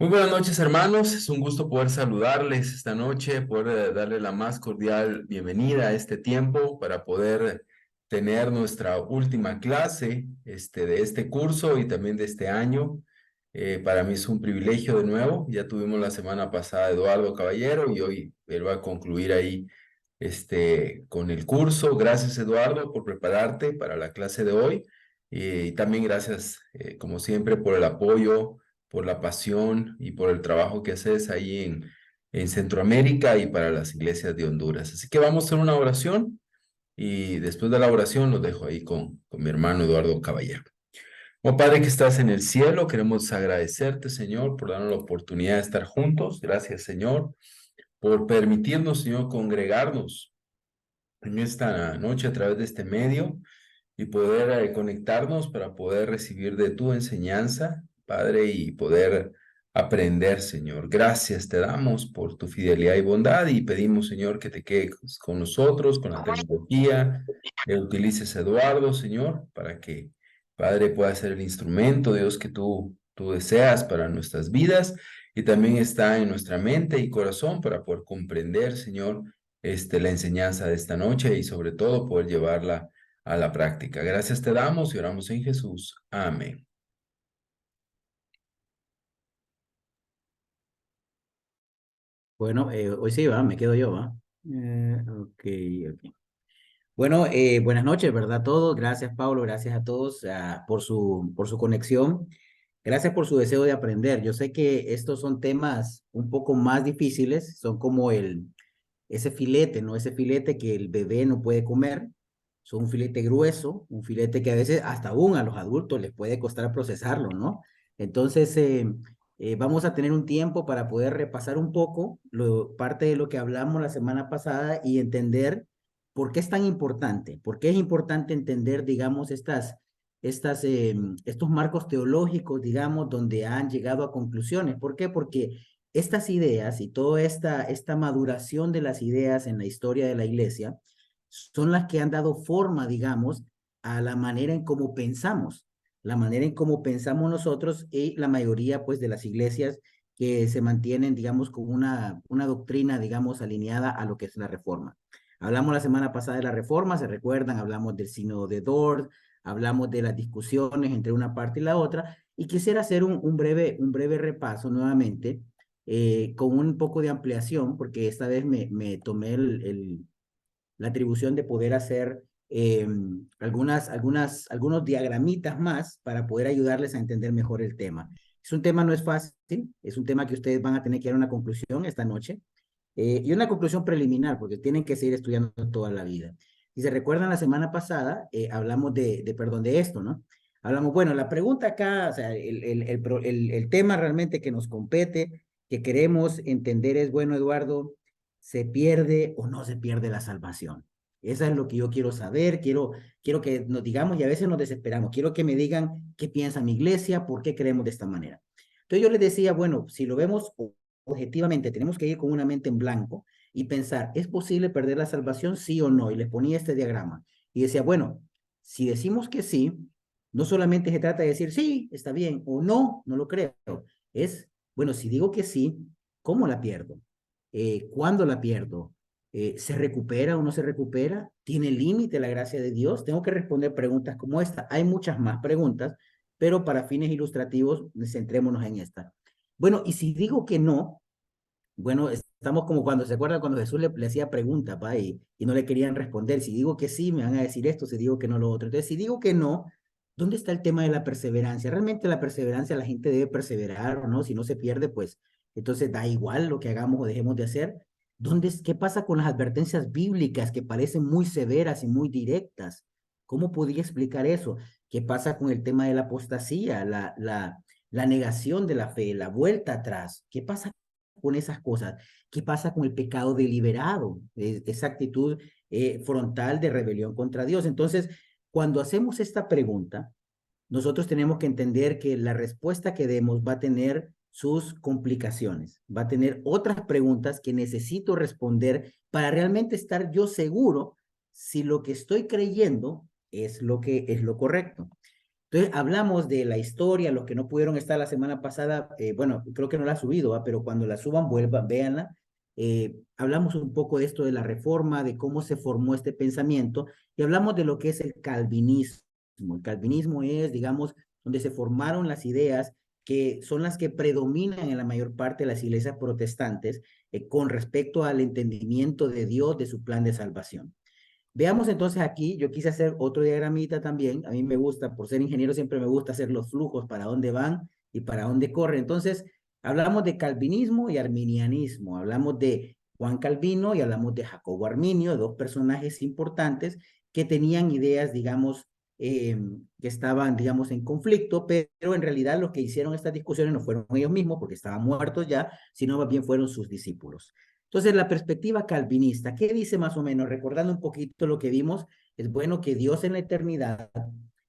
Muy buenas noches, hermanos. Es un gusto poder saludarles esta noche, poder darle la más cordial bienvenida a este tiempo para poder tener nuestra última clase de este curso y también de este año. Para mí es un privilegio de nuevo. Ya tuvimos la semana pasada a Eduardo Caballero y hoy él va a concluir ahí con el curso. Gracias, Eduardo, por prepararte para la clase de hoy. Y también gracias, como siempre, por el apoyo, por la pasión y por el trabajo que haces ahí en Centroamérica y para las iglesias de Honduras. Así que vamos a hacer una oración y después de la oración los dejo ahí con mi hermano Eduardo Caballero. Oh Padre que estás en el cielo, queremos agradecerte, Señor, por darnos la oportunidad de estar juntos. Gracias, Señor, por permitirnos, Señor, congregarnos en esta noche a través de este medio y poder conectarnos para poder recibir de tu enseñanza, Padre, y poder aprender, Señor. Gracias te damos por tu fidelidad y bondad y pedimos, Señor, que te quedes con nosotros, con la tecnología, que utilices a Eduardo, Señor, para que, Padre, pueda ser el instrumento, Dios, que tú deseas para nuestras vidas y también está en nuestra mente y corazón para poder comprender, Señor, la enseñanza de esta noche y sobre todo poder llevarla a la práctica. Gracias te damos y oramos en Jesús. Amén. Bueno, hoy sí va, me quedo yo, va. Ok, ok. Bueno, buenas noches, ¿verdad? Todos, gracias Pablo, gracias a todos por su conexión, gracias por su deseo de aprender. Yo sé que estos son temas un poco más difíciles, son como ese filete, ¿no? Ese filete que el bebé no puede comer, son un filete grueso, un filete que a veces hasta aún a los adultos les puede costar procesarlo, ¿no? Entonces, vamos a tener un tiempo para poder repasar un poco parte de lo que hablamos la semana pasada y entender por qué es tan importante, por qué es importante entender, digamos, estos marcos teológicos, digamos, donde han llegado a conclusiones. ¿Por qué? Porque estas ideas y toda esta maduración de las ideas en la historia de la iglesia son las que han dado forma, digamos, a la manera en cómo pensamos, la manera en cómo pensamos nosotros y la mayoría, pues, de las iglesias que se mantienen, digamos, con una doctrina, digamos, alineada a lo que es la reforma. Hablamos la semana pasada de la reforma, ¿se recuerdan? Hablamos del sínodo de Dort, hablamos de las discusiones entre una parte y la otra, y quisiera hacer un breve repaso nuevamente, con un poco de ampliación, porque esta vez me tomé la atribución de poder hacer algunos diagramitas más para poder ayudarles a entender mejor el tema. Es un tema, no es fácil, es un tema que ustedes van a tener que dar una conclusión esta noche, y una conclusión preliminar, porque tienen que seguir estudiando toda la vida. Si se recuerdan, la semana pasada hablamos perdón, de esto, ¿no? Hablamos, bueno, la pregunta acá, o sea, el tema realmente que nos compete, que queremos entender es, bueno, Eduardo, ¿se pierde o no se pierde la salvación? Esa es lo que yo quiero saber, quiero que nos digamos, y a veces nos desesperamos, quiero que me digan qué piensa mi iglesia, por qué creemos de esta manera. Entonces yo les decía, bueno, si lo vemos objetivamente, tenemos que ir con una mente en blanco y pensar, ¿es posible perder la salvación, sí o no? Y les ponía este diagrama y decía, bueno, si decimos que sí, no solamente se trata de decir sí, está bien, o no, no lo creo. Es, bueno, si digo que sí, ¿cómo la pierdo? ¿Cuándo la pierdo? ¿Se recupera o no se recupera? ¿Tiene límite la gracia de Dios? Tengo que responder preguntas como esta. Hay muchas más preguntas, pero para fines ilustrativos, centrémonos en esta. Bueno, y si digo que no, bueno, estamos como cuando se acuerda cuando Jesús le hacía preguntas, ¿va? Y no le querían responder. Si digo que sí, me van a decir esto, si digo que no, lo otro. Entonces, si digo que no, ¿dónde está el tema de la perseverancia? ¿Realmente la perseverancia la gente debe perseverar o no? Si no se pierde, pues entonces da igual lo que hagamos o dejemos de hacer. ¿Qué pasa con las advertencias bíblicas que parecen muy severas y muy directas? ¿Cómo podría explicar eso? ¿Qué pasa con el tema de la apostasía, la negación de la fe, la vuelta atrás? ¿Qué pasa con esas cosas? ¿Qué pasa con el pecado deliberado? Esa actitud frontal de rebelión contra Dios. Entonces, cuando hacemos esta pregunta, nosotros tenemos que entender que la respuesta que demos va a tener sus complicaciones, va a tener otras preguntas que necesito responder para realmente estar yo seguro si lo que estoy creyendo es lo correcto. Entonces, hablamos de la historia, los que no pudieron estar la semana pasada, bueno, creo que no la ha subido, ¿va? Pero cuando la suban, vuelvan, véanla. Hablamos un poco de esto de la reforma, de cómo se formó este pensamiento, y hablamos de lo que es el calvinismo. El calvinismo es, digamos, donde se formaron las ideas que son las que predominan en la mayor parte de las iglesias protestantes con respecto al entendimiento de Dios, de su plan de salvación. Veamos entonces aquí, yo quise hacer otro diagramita también, a mí me gusta, por ser ingeniero siempre me gusta hacer los flujos, para dónde van y para dónde corren. Entonces, hablamos de calvinismo y arminianismo, hablamos de Juan Calvino y hablamos de Jacobo Arminio, dos personajes importantes que tenían ideas, digamos, que estaban, digamos, en conflicto, pero en realidad los que hicieron estas discusiones no fueron ellos mismos, porque estaban muertos ya, sino más bien fueron sus discípulos. Entonces, la perspectiva calvinista, ¿qué dice más o menos? Recordando un poquito lo que vimos, es bueno que Dios en la eternidad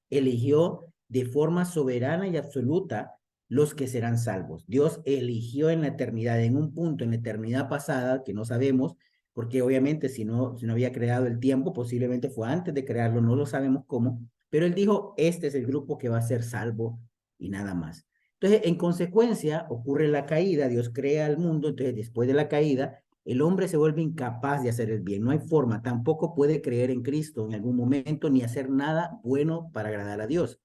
eligió de forma soberana y absoluta los que serán salvos. Dios eligió en la eternidad, en un punto, en la eternidad pasada, que no sabemos, porque obviamente si no había creado el tiempo, posiblemente fue antes de crearlo, no lo sabemos cómo, pero Él dijo, este es el grupo que va a ser salvo y nada más. Entonces, en consecuencia, ocurre la caída, Dios crea el mundo, entonces después de la caída, el hombre se vuelve incapaz de hacer el bien, no hay forma, tampoco puede creer en Cristo en algún momento ni hacer nada bueno para agradar a Dios.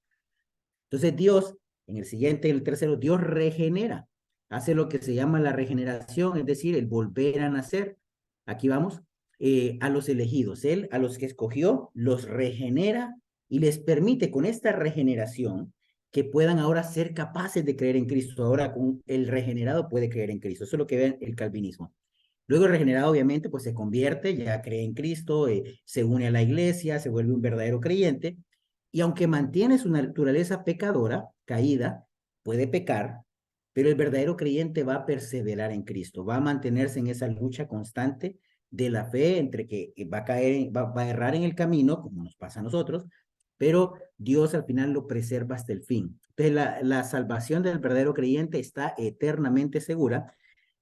Entonces Dios, en el siguiente, en el tercero, Dios regenera, hace lo que se llama la regeneración, es decir, el volver a nacer. Aquí vamos, a los elegidos, Él a los que escogió, los regenera y les permite con esta regeneración que puedan ahora ser capaces de creer en Cristo. Ahora con el regenerado puede creer en Cristo. Eso es lo que ve el calvinismo. Luego el regenerado obviamente pues se convierte, ya cree en Cristo, se une a la iglesia, se vuelve un verdadero creyente y aunque mantiene su naturaleza pecadora, caída, puede pecar, pero el verdadero creyente va a perseverar en Cristo, va a mantenerse en esa lucha constante de la fe entre que va a caer, va a errar en el camino, como nos pasa a nosotros, pero Dios al final lo preserva hasta el fin. Entonces la salvación del verdadero creyente está eternamente segura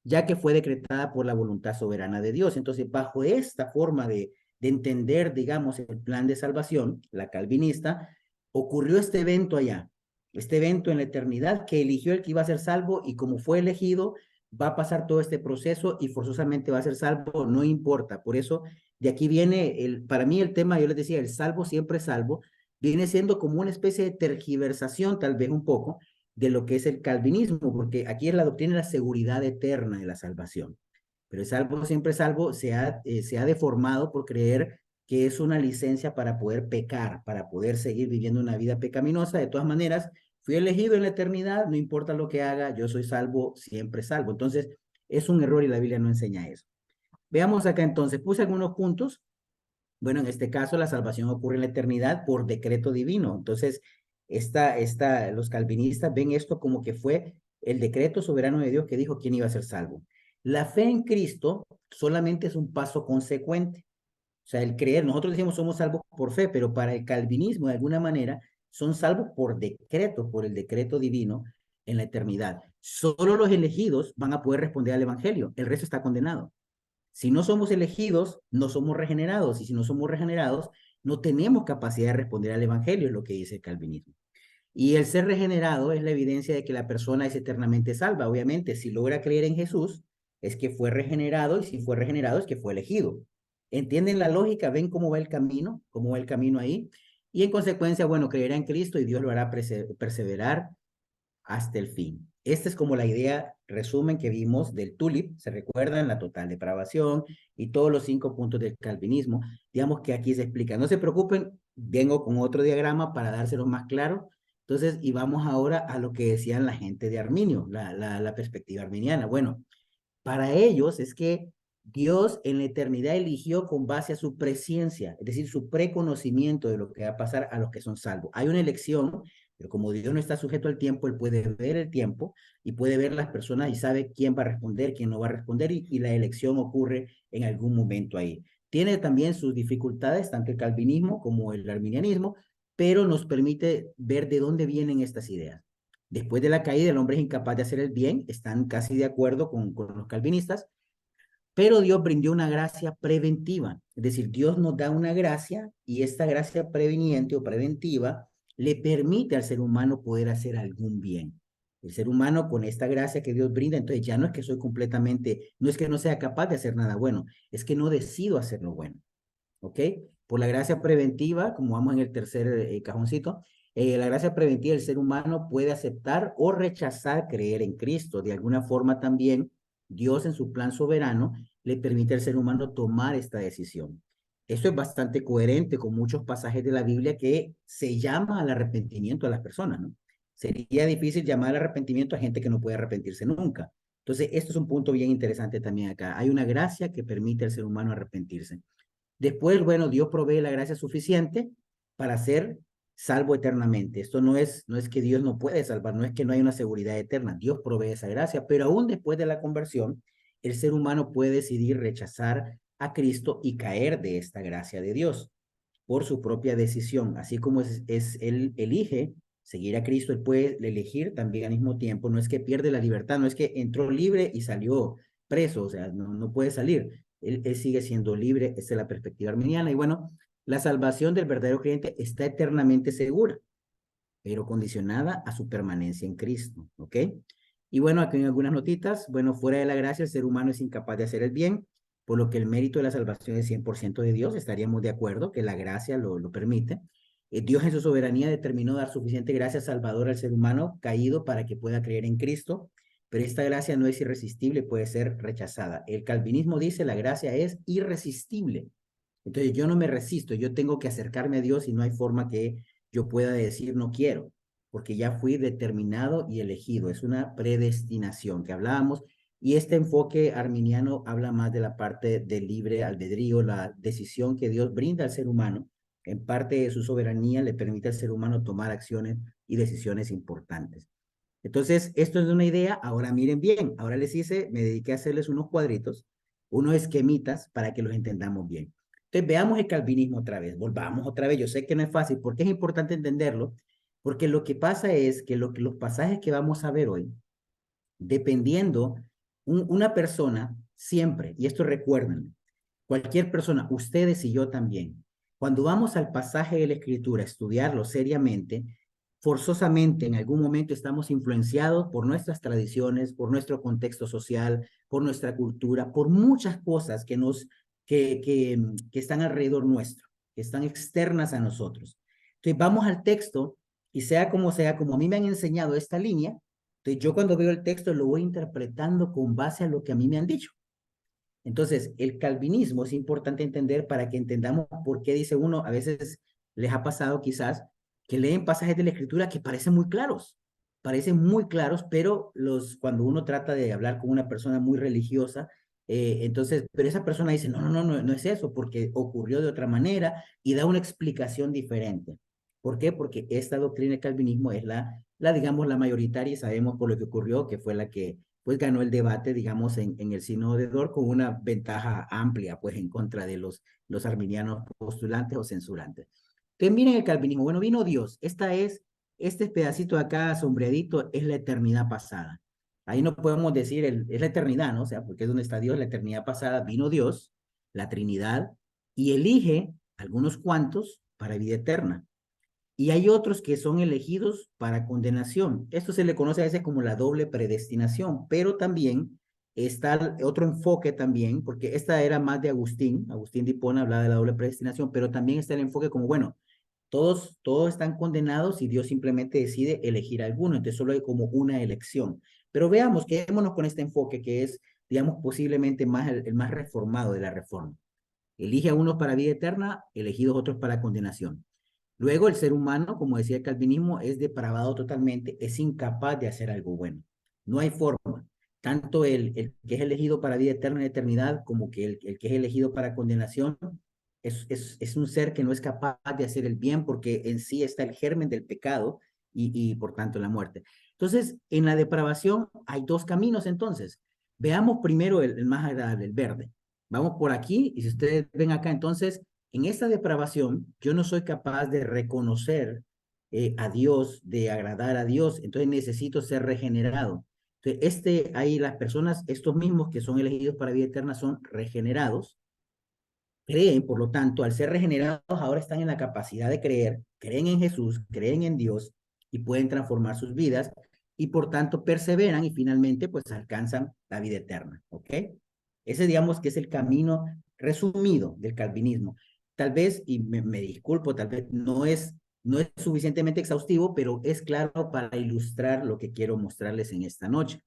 ya que fue decretada por la voluntad soberana de Dios. Entonces, bajo esta forma de entender, digamos, el plan de salvación, la calvinista, ocurrió este evento allá, este evento en la eternidad que eligió el que iba a ser salvo y como fue elegido, va a pasar todo este proceso y forzosamente va a ser salvo, no importa. Por eso, de aquí viene, para mí el tema, yo les decía, el salvo siempre salvo, viene siendo como una especie de tergiversación, tal vez un poco, de lo que es el calvinismo, porque aquí es la doctrina de la seguridad eterna de la salvación. Pero el salvo siempre salvo se ha deformado por creer que es una licencia para poder pecar, para poder seguir viviendo una vida pecaminosa. De todas maneras, fui elegido en la eternidad, no importa lo que haga, yo soy salvo, siempre salvo. Entonces, es un error y la Biblia no enseña eso. Veamos acá entonces, puse algunos puntos. Bueno, en este caso la salvación ocurre en la eternidad por decreto divino. Entonces, los calvinistas ven esto como que fue el decreto soberano de Dios que dijo quién iba a ser salvo. La fe en Cristo solamente es un paso consecuente. O sea, el creer, nosotros decimos somos salvos por fe, pero para el calvinismo de alguna manera son salvos por decreto, por el decreto divino en la eternidad. Solo los elegidos van a poder responder al evangelio, el resto está condenado. Si no somos elegidos, no somos regenerados, y si no somos regenerados, no tenemos capacidad de responder al evangelio, es lo que dice el calvinismo. Y el ser regenerado es la evidencia de que la persona es eternamente salva. Obviamente, si logra creer en Jesús, es que fue regenerado, y si fue regenerado, es que fue elegido. ¿Entienden la lógica? ¿Ven cómo va el camino? ¿Cómo va el camino ahí? Y en consecuencia, bueno, creerá en Cristo y Dios lo hará perseverar hasta el fin. Esta es como la idea, resumen que vimos del tulip, se recuerdan la total depravación y todos los 5 puntos del calvinismo. Digamos que aquí se explica. No se preocupen, vengo con otro diagrama para dárselo más claro. Entonces, y vamos ahora a lo que decían la gente de Arminio, la perspectiva arminiana. Bueno, para ellos es que Dios en la eternidad eligió con base a su presciencia, es decir, su preconocimiento de lo que va a pasar a los que son salvos. Hay una elección, pero como Dios no está sujeto al tiempo, Él puede ver el tiempo y puede ver las personas y sabe quién va a responder, quién no va a responder y la elección ocurre en algún momento ahí. Tiene también sus dificultades, tanto el calvinismo como el arminianismo, pero nos permite ver de dónde vienen estas ideas. Después de la caída, el hombre es incapaz de hacer el bien, están casi de acuerdo con los calvinistas, pero Dios brindó una gracia preventiva, es decir, Dios nos da una gracia y esta gracia preveniente o preventiva le permite al ser humano poder hacer algún bien. El ser humano con esta gracia que Dios brinda, entonces ya no es que soy completamente, no es que no sea capaz de hacer nada bueno, es que no decido hacer lo bueno. ¿Ok? Por la gracia preventiva, como vamos en el tercer cajoncito, la gracia preventiva, el ser humano puede aceptar o rechazar creer en Cristo. De alguna forma también, Dios en su plan soberano le permite al ser humano tomar esta decisión. Esto es bastante coherente con muchos pasajes de la Biblia que se llama al arrepentimiento a las personas, ¿no? Sería difícil llamar al arrepentimiento a gente que no puede arrepentirse nunca. Entonces, esto es un punto bien interesante también acá. Hay una gracia que permite al ser humano arrepentirse. Después, bueno, Dios provee la gracia suficiente para ser salvo eternamente. Esto no es que Dios no puede salvar, no es que no hay una seguridad eterna. Dios provee esa gracia, pero aún después de la conversión, el ser humano puede decidir rechazar a Cristo y caer de esta gracia de Dios por su propia decisión. Así como él elige seguir a Cristo, él puede elegir también al mismo tiempo. No es que pierde la libertad, no es que entró libre y salió preso, o sea, no puede salir. Él sigue siendo libre, esa es la perspectiva arminiana. Y bueno, la salvación del verdadero creyente está eternamente segura, pero condicionada a su permanencia en Cristo, ¿ok? Y bueno, aquí en algunas notitas, bueno, fuera de la gracia, el ser humano es incapaz de hacer el bien, por lo que el mérito de la salvación es 100% de Dios, estaríamos de acuerdo que la gracia lo permite. Dios en su soberanía determinó dar suficiente gracia salvadora al ser humano caído para que pueda creer en Cristo, pero esta gracia no es irresistible, puede ser rechazada. El calvinismo dice la gracia es irresistible. Entonces yo no me resisto, yo tengo que acercarme a Dios y no hay forma que yo pueda decir no quiero, porque ya fui determinado y elegido. Es una predestinación que hablábamos y este enfoque arminiano habla más de la parte del libre albedrío, la decisión que Dios brinda al ser humano. En parte de su soberanía le permite al ser humano tomar acciones y decisiones importantes. Entonces, esto es una idea. Ahora miren bien, ahora les hice, me dediqué a hacerles unos cuadritos, unos esquemitas para que los entendamos bien. Entonces, veamos el calvinismo otra vez, volvamos otra vez. Yo sé que no es fácil, porque es importante entenderlo, porque lo que pasa es que los pasajes que vamos a ver hoy, dependiendo, una persona siempre, y esto recuerden, cualquier persona, ustedes y yo también, cuando vamos al pasaje de la Escritura a estudiarlo seriamente, forzosamente en algún momento estamos influenciados por nuestras tradiciones, por nuestro contexto social, por nuestra cultura, por muchas cosas que están alrededor nuestro, que están externas a nosotros. Entonces vamos al texto y sea, como a mí me han enseñado esta línea, entonces yo cuando veo el texto lo voy interpretando con base a lo que a mí me han dicho. Entonces, el calvinismo es importante entender para que entendamos por qué dice uno, a veces les ha pasado quizás que leen pasajes de la escritura que parecen muy claros, pero cuando uno trata de hablar con una persona muy religiosa, entonces, pero esa persona dice, no es eso, porque ocurrió de otra manera y da una explicación diferente. ¿Por qué? Porque esta doctrina del calvinismo es digamos, la mayoritaria y sabemos por lo que ocurrió, que fue la que pues ganó el debate, digamos, en el sínodo de Dort con una ventaja amplia, pues en contra de los arminianos postulantes o censurantes. Entonces, miren el calvinismo. Bueno, vino Dios. Este pedacito de acá sombreadito es la eternidad pasada. Ahí no podemos decir, es la eternidad, ¿no? O sea, porque es donde está Dios, la eternidad pasada. Vino Dios, la Trinidad, y elige algunos cuantos para vida eterna. Y hay otros que son elegidos para condenación. Esto se le conoce a veces como la doble predestinación, pero también está otro enfoque también, porque esta era más de Agustín de Hipona hablaba de la doble predestinación, pero también está el enfoque como, bueno, todos están condenados y Dios simplemente decide elegir a alguno, entonces solo hay como una elección. Pero veamos, quedémonos con este enfoque que es, digamos, posiblemente más el más reformado de la reforma. Elige a unos para vida eterna, elegidos otros para condenación. Luego el ser humano, como decía el calvinismo, es depravado totalmente, es incapaz de hacer algo bueno. No hay forma. Tanto el que es elegido para vida eterna en eternidad como que el que es elegido para condenación es un ser que no es capaz de hacer el bien porque en sí está el germen del pecado y por tanto la muerte. Entonces, en la depravación hay dos caminos entonces. Veamos primero el más agradable, el verde. Vamos por aquí y si ustedes ven acá, entonces en esta depravación, yo no soy capaz de reconocer a Dios, de agradar a Dios, entonces necesito ser regenerado. Entonces, ahí las personas, estos mismos que son elegidos para vida eterna, son regenerados, creen, por lo tanto, al ser regenerados, ahora están en la capacidad de creer, creen en Jesús, creen en Dios y pueden transformar sus vidas y por tanto perseveran y finalmente pues alcanzan la vida eterna, ¿ok? Ese digamos que es el camino resumido del calvinismo. Tal vez, y me disculpo, tal vez no es suficientemente exhaustivo, pero es claro para ilustrar lo que quiero mostrarles en esta noche.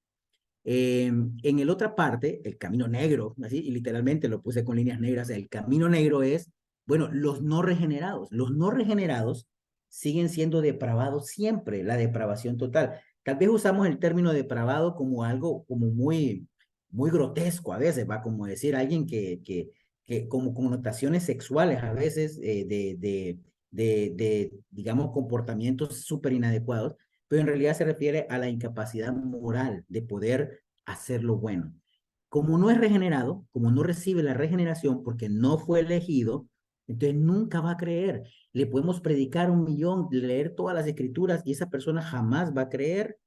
En el otra parte, el camino negro, así, y literalmente lo puse con líneas negras, el camino negro es, bueno, los no regenerados. Los no regenerados siguen siendo depravados siempre, la depravación total. Tal vez usamos el término depravado como algo como muy grotesco a veces, va como decir alguien que como connotaciones sexuales a veces digamos, comportamientos súper inadecuados, pero en realidad se refiere a la incapacidad moral de poder hacer lo bueno. Como no es regenerado, como no recibe la regeneración porque no fue elegido, entonces nunca va a creer. Le podemos predicar 1 millón, leer todas las escrituras y esa persona jamás va a creer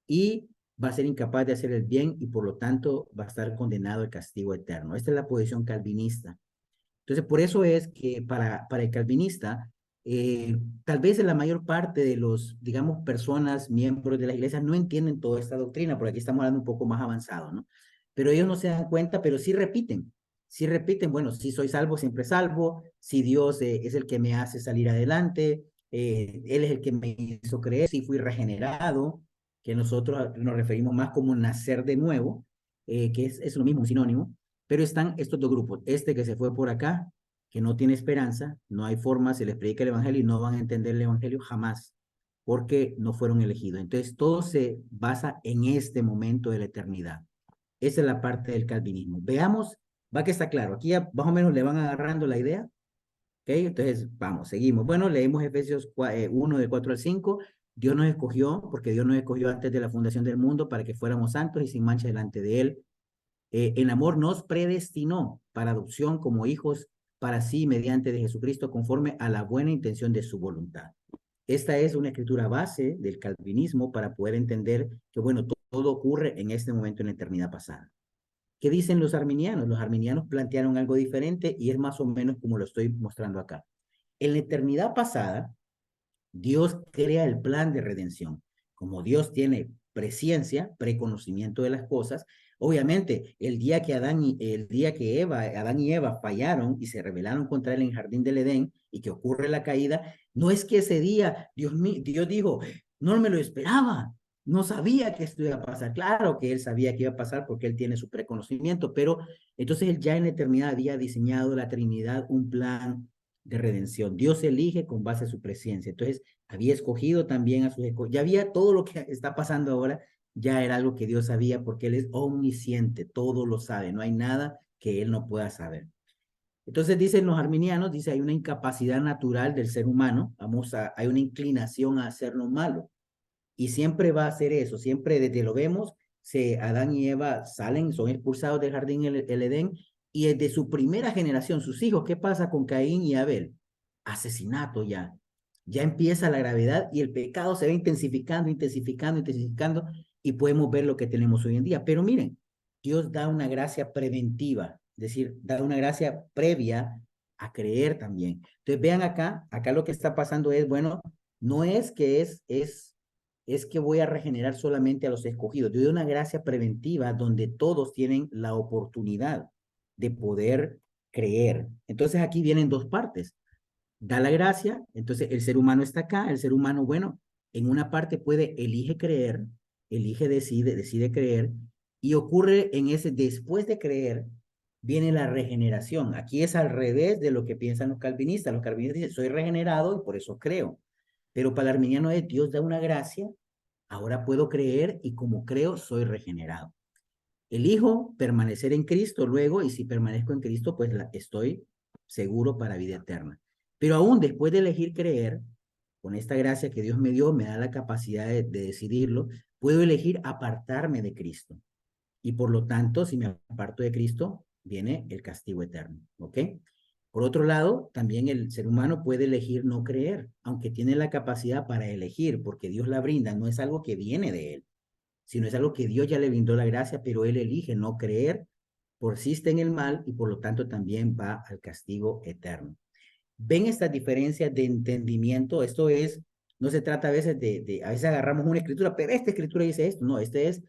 y va a ser incapaz de hacer el bien y por lo tanto va a estar condenado al castigo eterno. Esta es la posición calvinista. Entonces, por eso es que para el calvinista, tal vez la mayor parte de los, digamos, personas, miembros de la iglesia, no entienden toda esta doctrina, porque aquí estamos hablando un poco más avanzado, ¿no? Pero ellos no se dan cuenta, pero sí repiten, bueno, si soy salvo, siempre salvo, si Dios es el que me hace salir adelante, Él es el que me hizo creer, si fui regenerado, que nosotros nos referimos más como nacer de nuevo, que es lo mismo, un sinónimo, pero están estos dos grupos, este que se fue por acá, que no tiene esperanza, no hay forma, se les predica el evangelio y no van a entender el evangelio jamás, porque no fueron elegidos. Entonces, todo se basa en este momento de la eternidad. Esa es la parte del calvinismo. Veamos, va que está claro, aquí ya más o menos le van agarrando la idea, ¿ok? Entonces, vamos, seguimos. Bueno, leemos Efesios 1 de 4 al 5. Dios nos escogió, porque Dios nos escogió antes de la fundación del mundo para que fuéramos santos y sin mancha delante de Él. En amor nos predestinó para adopción como hijos para sí mediante de Jesucristo conforme a la buena intención de su voluntad. Esta es una escritura base del calvinismo para poder entender que, bueno, todo ocurre en este momento en la eternidad pasada. ¿Qué dicen los arminianos? Los arminianos plantearon algo diferente y es más o menos como lo estoy mostrando acá. En la eternidad pasada, Dios crea el plan de redención. Como Dios tiene presciencia, preconocimiento de las cosas, obviamente el día que Adán y Eva fallaron y se rebelaron contra él en el jardín del Edén y que ocurre la caída, no es que ese día Dios dijo, no me lo esperaba, no sabía que esto iba a pasar. Claro que él sabía que iba a pasar porque él tiene su preconocimiento, pero entonces él ya en la eternidad había diseñado la Trinidad un plan de redención. Dios elige con base a su presencia. Entonces, había escogido también a sus escogidos. Ya había todo lo que está pasando ahora, ya era algo que Dios sabía porque Él es omnisciente, todo lo sabe, no hay nada que Él no pueda saber. Entonces dicen los arminianos, dice, hay una incapacidad natural del ser humano, hay una inclinación a hacer lo malo. Y siempre va a ser eso, siempre desde lo vemos, Adán y Eva salen, son expulsados del jardín el Edén, y desde su primera generación, sus hijos, ¿qué pasa con Caín y Abel? Asesinato ya. Ya empieza la gravedad y el pecado se va intensificando, intensificando, intensificando, y podemos ver lo que tenemos hoy en día. Pero miren, Dios da una gracia preventiva, es decir, da una gracia previa a creer también. Entonces vean acá lo que está pasando es, bueno, no es que es que voy a regenerar solamente a los escogidos. Yo doy una gracia preventiva donde todos tienen la oportunidad de poder creer. Entonces aquí vienen dos partes. Da la gracia, entonces el ser humano está acá, el ser humano, bueno, en una parte elige creer, decide creer, y ocurre en ese, después de creer, viene la regeneración. Aquí es al revés de lo que piensan los calvinistas. Los calvinistas dicen, soy regenerado y por eso creo. Pero para el arminiano es, Dios da una gracia, ahora puedo creer y como creo, soy regenerado. Elijo permanecer en Cristo luego y si permanezco en Cristo, pues estoy seguro para vida eterna. Pero aún después de elegir creer, con esta gracia que Dios me dio, me da la capacidad de decidirlo, puedo elegir apartarme de Cristo. Y por lo tanto, si me aparto de Cristo, viene el castigo eterno. ¿Ok? Por otro lado, también el ser humano puede elegir no creer, aunque tiene la capacidad para elegir, porque Dios la brinda, no es algo que viene de él, sino es algo que Dios ya le brindó la gracia, pero él elige no creer persiste en el mal y por lo tanto también va al castigo eterno. ¿Ven estas diferencias de entendimiento? Esto es, no se trata a veces a veces agarramos una escritura, pero esta escritura dice esto. No, este es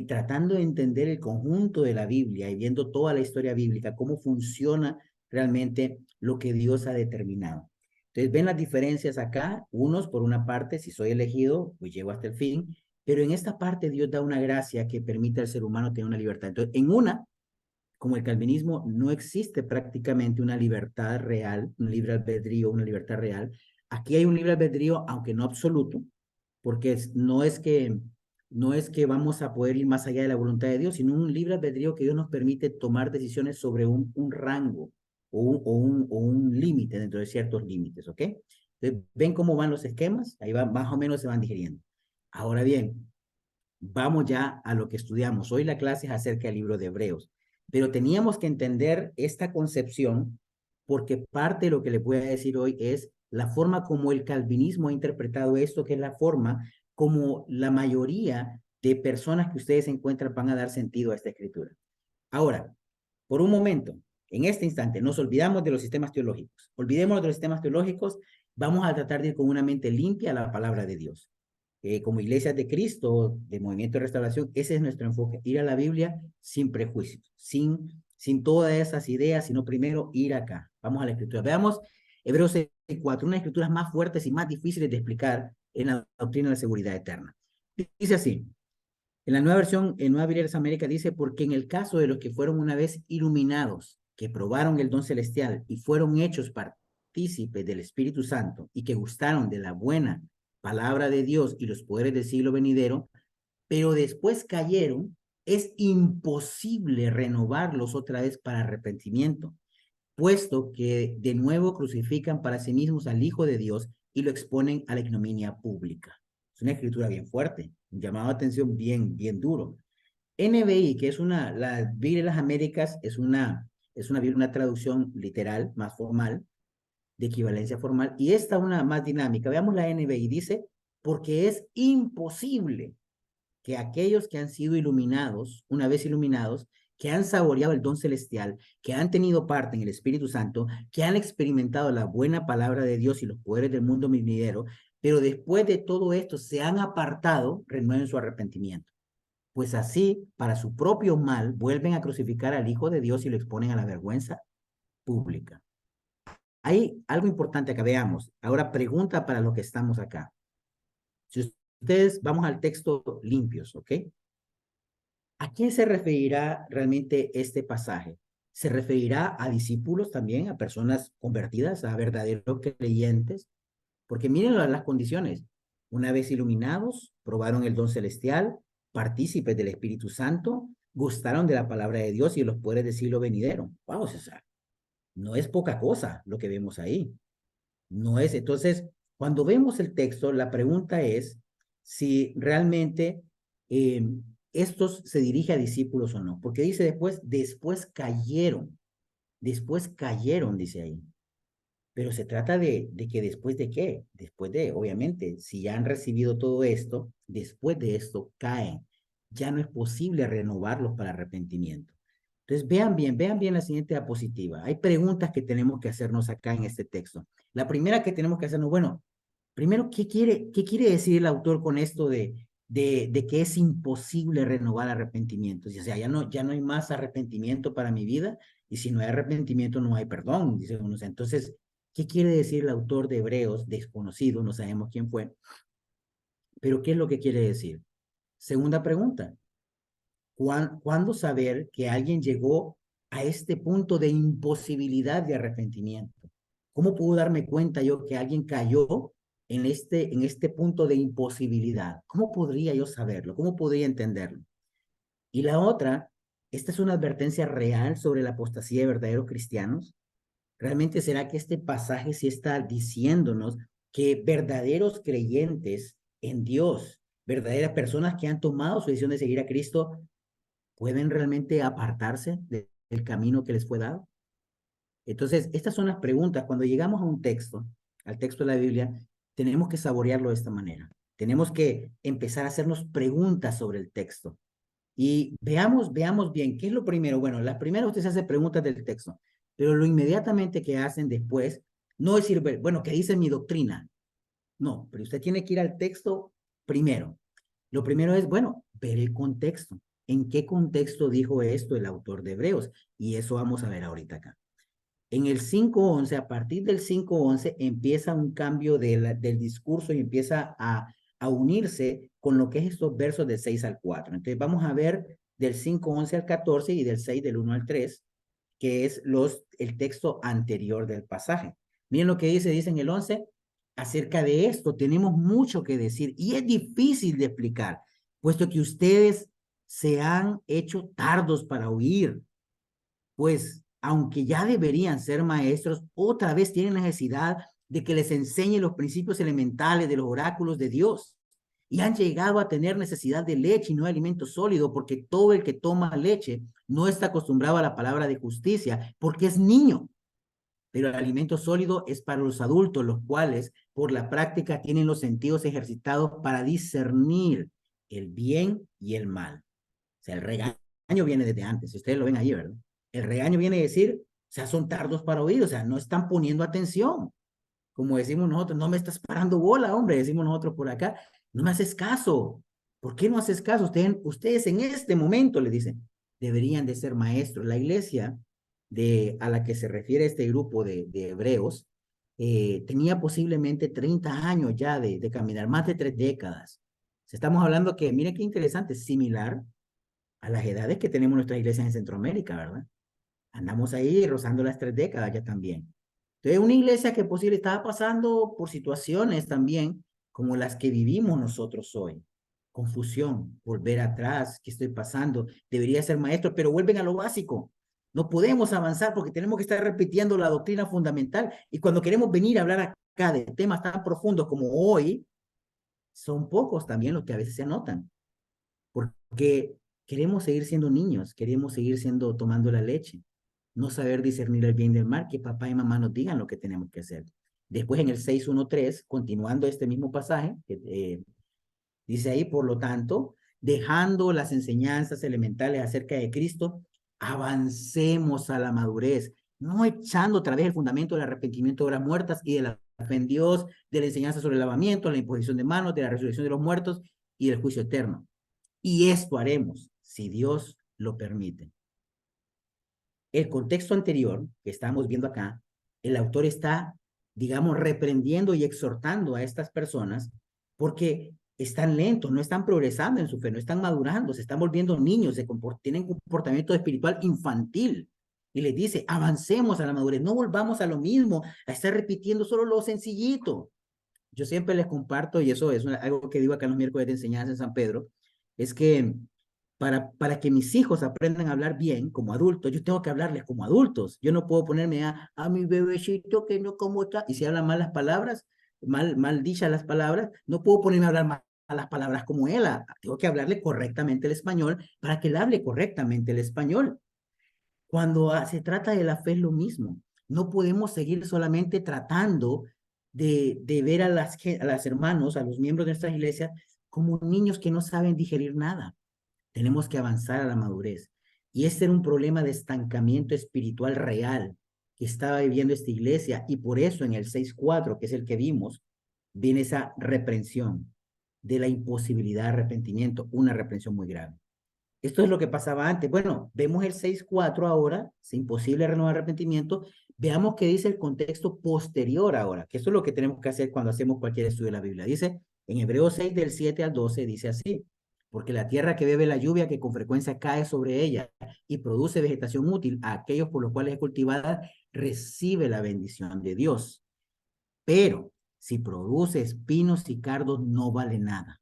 tratando de entender el conjunto de la Biblia y viendo toda la historia bíblica, cómo funciona realmente lo que Dios ha determinado. Entonces, ven las diferencias acá, unos por una parte, si soy elegido, pues llego hasta el fin, pero en esta parte Dios da una gracia que permite al ser humano tener una libertad. Entonces, en una, como el calvinismo, no existe prácticamente una libertad real, un libre albedrío, una libertad real. Aquí hay un libre albedrío, aunque no absoluto, porque no es que vamos a poder ir más allá de la voluntad de Dios, sino un libre albedrío que Dios nos permite tomar decisiones sobre un rango o un límite dentro de ciertos límites, ¿ok? Entonces, ¿ven cómo van los esquemas? Ahí va, más o menos se van digiriendo. Ahora bien, vamos ya a lo que estudiamos. Hoy la clase es acerca del libro de Hebreos, pero teníamos que entender esta concepción porque parte de lo que les voy a decir hoy es la forma como el calvinismo ha interpretado esto, que es la forma como la mayoría de personas que ustedes encuentran van a dar sentido a esta escritura. Ahora, por un momento, en este instante, nos olvidamos de los sistemas teológicos. Olvidemos de los sistemas teológicos, vamos a tratar de ir con una mente limpia a la palabra de Dios. Como iglesias de Cristo, de Movimiento de Restauración, ese es nuestro enfoque, ir a la Biblia sin prejuicios, sin todas esas ideas, sino primero ir acá. Vamos a la escritura. Veamos Hebreos 6:4, una de las escrituras más fuertes y más difíciles de explicar en la doctrina de la seguridad eterna. Dice así, en la nueva versión, en Nueva Biblia de las Américas dice, porque en el caso de los que fueron una vez iluminados, que probaron el don celestial y fueron hechos partícipes del Espíritu Santo y que gustaron de la buena palabra de Dios y los poderes del siglo venidero, pero después cayeron, es imposible renovarlos otra vez para arrepentimiento, puesto que de nuevo crucifican para sí mismos al Hijo de Dios y lo exponen a la ignominia pública. Es una escritura bien fuerte, un llamado de atención bien duro. NBI, que es la Biblia de las Américas, una traducción literal, más formal, de equivalencia formal, y esta una más dinámica. Veamos la NBI, dice, porque es imposible que aquellos que han sido iluminados, una vez iluminados, que han saboreado el don celestial, que han tenido parte en el Espíritu Santo, que han experimentado la buena palabra de Dios y los poderes del mundo venidero, pero después de todo esto se han apartado, renueven su arrepentimiento. Pues así, para su propio mal, vuelven a crucificar al Hijo de Dios y lo exponen a la vergüenza pública. Hay algo importante que veamos. Ahora pregunta para los que estamos acá. Si ustedes, vamos al texto limpios, ¿ok? ¿A quién se referirá realmente este pasaje? ¿Se referirá a discípulos también, a personas convertidas, a verdaderos creyentes? Porque miren las condiciones. Una vez iluminados, probaron el don celestial, partícipes del Espíritu Santo, gustaron de la palabra de Dios y de los poderes del siglo venidero. Wow, César, no es poca cosa lo que vemos ahí. No es. Entonces, cuando vemos el texto, la pregunta es si realmente eh, estos se dirige a discípulos o no. Porque dice después cayeron, dice ahí. Pero se trata de que después de qué, después de, obviamente, si ya han recibido todo esto, después de esto caen. Ya no es posible renovarlos para arrepentimiento. Entonces, vean bien la siguiente diapositiva. Hay preguntas que tenemos que hacernos acá en este texto. La primera que tenemos que hacernos, bueno, primero, qué quiere decir el autor con esto de que es imposible renovar arrepentimientos? O sea, ya no hay más arrepentimiento para mi vida, y si no hay arrepentimiento no hay perdón, dice uno. O sea, entonces, ¿qué quiere decir el autor de Hebreos, desconocido, no sabemos quién fue? Pero ¿qué es lo que quiere decir? Segunda pregunta, ¿cuándo saber que alguien llegó a este punto de imposibilidad de arrepentimiento? ¿Cómo puedo darme cuenta yo que alguien cayó en este punto de imposibilidad? ¿Cómo podría yo saberlo? ¿Cómo podría entenderlo? Y la otra, esta es una advertencia real sobre la apostasía de verdaderos cristianos. ¿Realmente será que este pasaje sí está diciéndonos que verdaderos creyentes en Dios, verdaderas personas que han tomado su decisión de seguir a Cristo, pueden realmente apartarse del camino que les fue dado? Entonces, estas son las preguntas. Cuando llegamos a un texto, al texto de la Biblia, tenemos que saborearlo de esta manera. Tenemos que empezar a hacernos preguntas sobre el texto. Y veamos bien, ¿qué es lo primero? Bueno, la primera usted se hace preguntas del texto, pero lo inmediatamente que hacen después, no es decir, bueno, ¿qué dice mi doctrina? No, pero usted tiene que ir al texto primero. Lo primero es, bueno, ver el contexto. ¿En qué contexto dijo esto el autor de Hebreos? Y eso vamos a ver ahorita acá. En el 5:11, a partir del 5:11, empieza un cambio del discurso y empieza a unirse con lo que es estos versos del 6 al 4. Entonces vamos a ver del 5:11 al 14 y del 6 del 1 al 3, que es el texto anterior del pasaje. Miren lo que dice en el 11, acerca de esto tenemos mucho que decir y es difícil de explicar, puesto que ustedes se han hecho tardos para oír, pues aunque ya deberían ser maestros, otra vez tienen necesidad de que les enseñe los principios elementales de los oráculos de Dios. Y han llegado a tener necesidad de leche y no de alimento sólido, porque todo el que toma leche no está acostumbrado a la palabra de justicia, porque es niño. Pero el alimento sólido es para los adultos, los cuales por la práctica tienen los sentidos ejercitados para discernir el bien y el mal. O sea, el regaño viene desde antes, ustedes lo ven ahí, ¿verdad? El regaño viene a decir, o sea, son tardos para oír, o sea, no están poniendo atención. Como decimos nosotros, no me estás parando bola, hombre, decimos nosotros por acá, no me haces caso. ¿Por qué no haces caso? Ustedes en este momento, le dicen, deberían de ser maestros. La iglesia a la que se refiere este grupo de hebreos tenía posiblemente 30 años ya de caminar, más de 3 décadas. Estamos hablando que, mire qué interesante, similar a las edades que tenemos nuestras iglesias en Centroamérica, ¿verdad? Andamos ahí rozando las 3 décadas ya también. Entonces, una iglesia que posible estaba pasando por situaciones también como las que vivimos nosotros hoy. Confusión, volver atrás, ¿qué estoy pasando? Debería ser maestro, pero vuelven a lo básico. No podemos avanzar porque tenemos que estar repitiendo la doctrina fundamental. Y cuando queremos venir a hablar acá de temas tan profundos como hoy, son pocos también los que a veces se anotan. Porque queremos seguir siendo niños, queremos seguir tomando la leche, no saber discernir el bien del mal, que papá y mamá nos digan lo que tenemos que hacer. Después en el 6:1-3, continuando este mismo pasaje, dice ahí, por lo tanto, dejando las enseñanzas elementales acerca de Cristo, avancemos a la madurez, no echando otra vez el fundamento del arrepentimiento de obras muertas y de la fe en Dios, de la enseñanza sobre el lavamiento, la imposición de manos, de la resurrección de los muertos y del juicio eterno. Y esto haremos, si Dios lo permite. El contexto anterior que estamos viendo acá, el autor está, digamos, reprendiendo y exhortando a estas personas porque están lentos, no están progresando en su fe, no están madurando, se están volviendo niños, tienen un comportamiento espiritual infantil. Y les dice, avancemos a la madurez, no volvamos a lo mismo, a estar repitiendo solo lo sencillito. Yo siempre les comparto, y eso es algo que digo acá en los miércoles de enseñanza en San Pedro, es que para que mis hijos aprendan a hablar bien como adultos, yo tengo que hablarles como adultos. Yo no puedo ponerme a mi bebecito que no como está, y si hablan mal las palabras, mal dichas las palabras, no puedo ponerme a hablar mal las palabras como él. Tengo que hablarle correctamente el español para que él hable correctamente el español. Cuando se trata de la fe es lo mismo. No podemos seguir solamente tratando de ver a las hermanos, a los miembros de nuestras iglesias, como niños que no saben digerir nada. Tenemos que avanzar a la madurez. Y este era un problema de estancamiento espiritual real que estaba viviendo esta iglesia. Y por eso en el 6:4, que es el que vimos, viene esa reprensión de la imposibilidad de arrepentimiento, una reprensión muy grave. Esto es lo que pasaba antes. Bueno, vemos el 6:4 ahora, es imposible renovar arrepentimiento. Veamos qué dice el contexto posterior ahora, que eso es lo que tenemos que hacer cuando hacemos cualquier estudio de la Biblia. Dice, en Hebreos 6, del 7 al 12, dice así, porque la tierra que bebe la lluvia que con frecuencia cae sobre ella y produce vegetación útil a aquellos por los cuales es cultivada, recibe la bendición de Dios. Pero si produce espinos y cardos, no vale nada,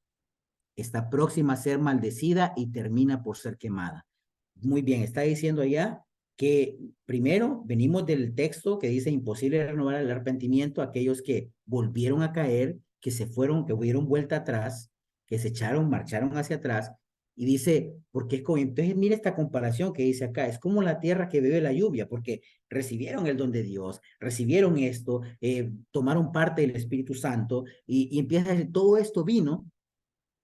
está próxima a ser maldecida y termina por ser quemada. Muy bien, está diciendo allá que primero venimos del texto que dice imposible renovar el arrepentimiento a aquellos que volvieron a caer, que se fueron, que hubieron vuelta atrás, que se marcharon hacia atrás. Y dice, porque es como, entonces mira esta comparación que dice acá, es como la tierra que bebe la lluvia, porque recibieron el don de Dios, recibieron esto, tomaron parte del Espíritu Santo y empieza a decir, todo esto vino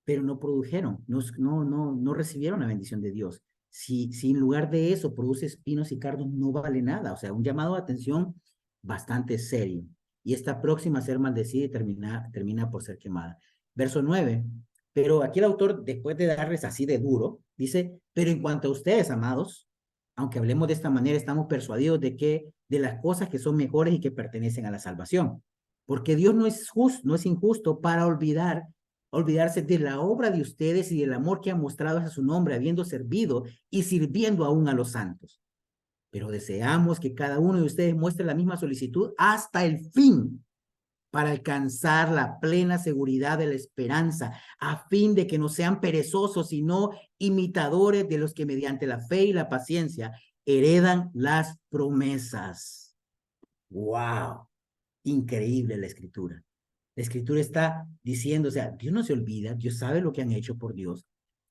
pero no produjeron, no recibieron la bendición de Dios. Si en lugar de eso produce espinos y cardos, no vale nada. O sea, un llamado de atención bastante serio. Y está próxima a ser maldecida y termina por ser quemada. Verso 9. Pero aquí el autor, después de darles así de duro, dice, pero en cuanto a ustedes, amados, aunque hablemos de esta manera, estamos persuadidos de las cosas que son mejores y que pertenecen a la salvación. Porque Dios no es injusto para olvidarse de la obra de ustedes y del amor que han mostrado a su nombre, habiendo servido y sirviendo aún a los santos. Pero deseamos que cada uno de ustedes muestre la misma solicitud hasta el fin, para alcanzar la plena seguridad de la esperanza, a fin de que no sean perezosos, sino imitadores de los que mediante la fe y la paciencia heredan las promesas. ¡Wow! Increíble la escritura. La escritura está diciendo, o sea, Dios no se olvida, Dios sabe lo que han hecho por Dios.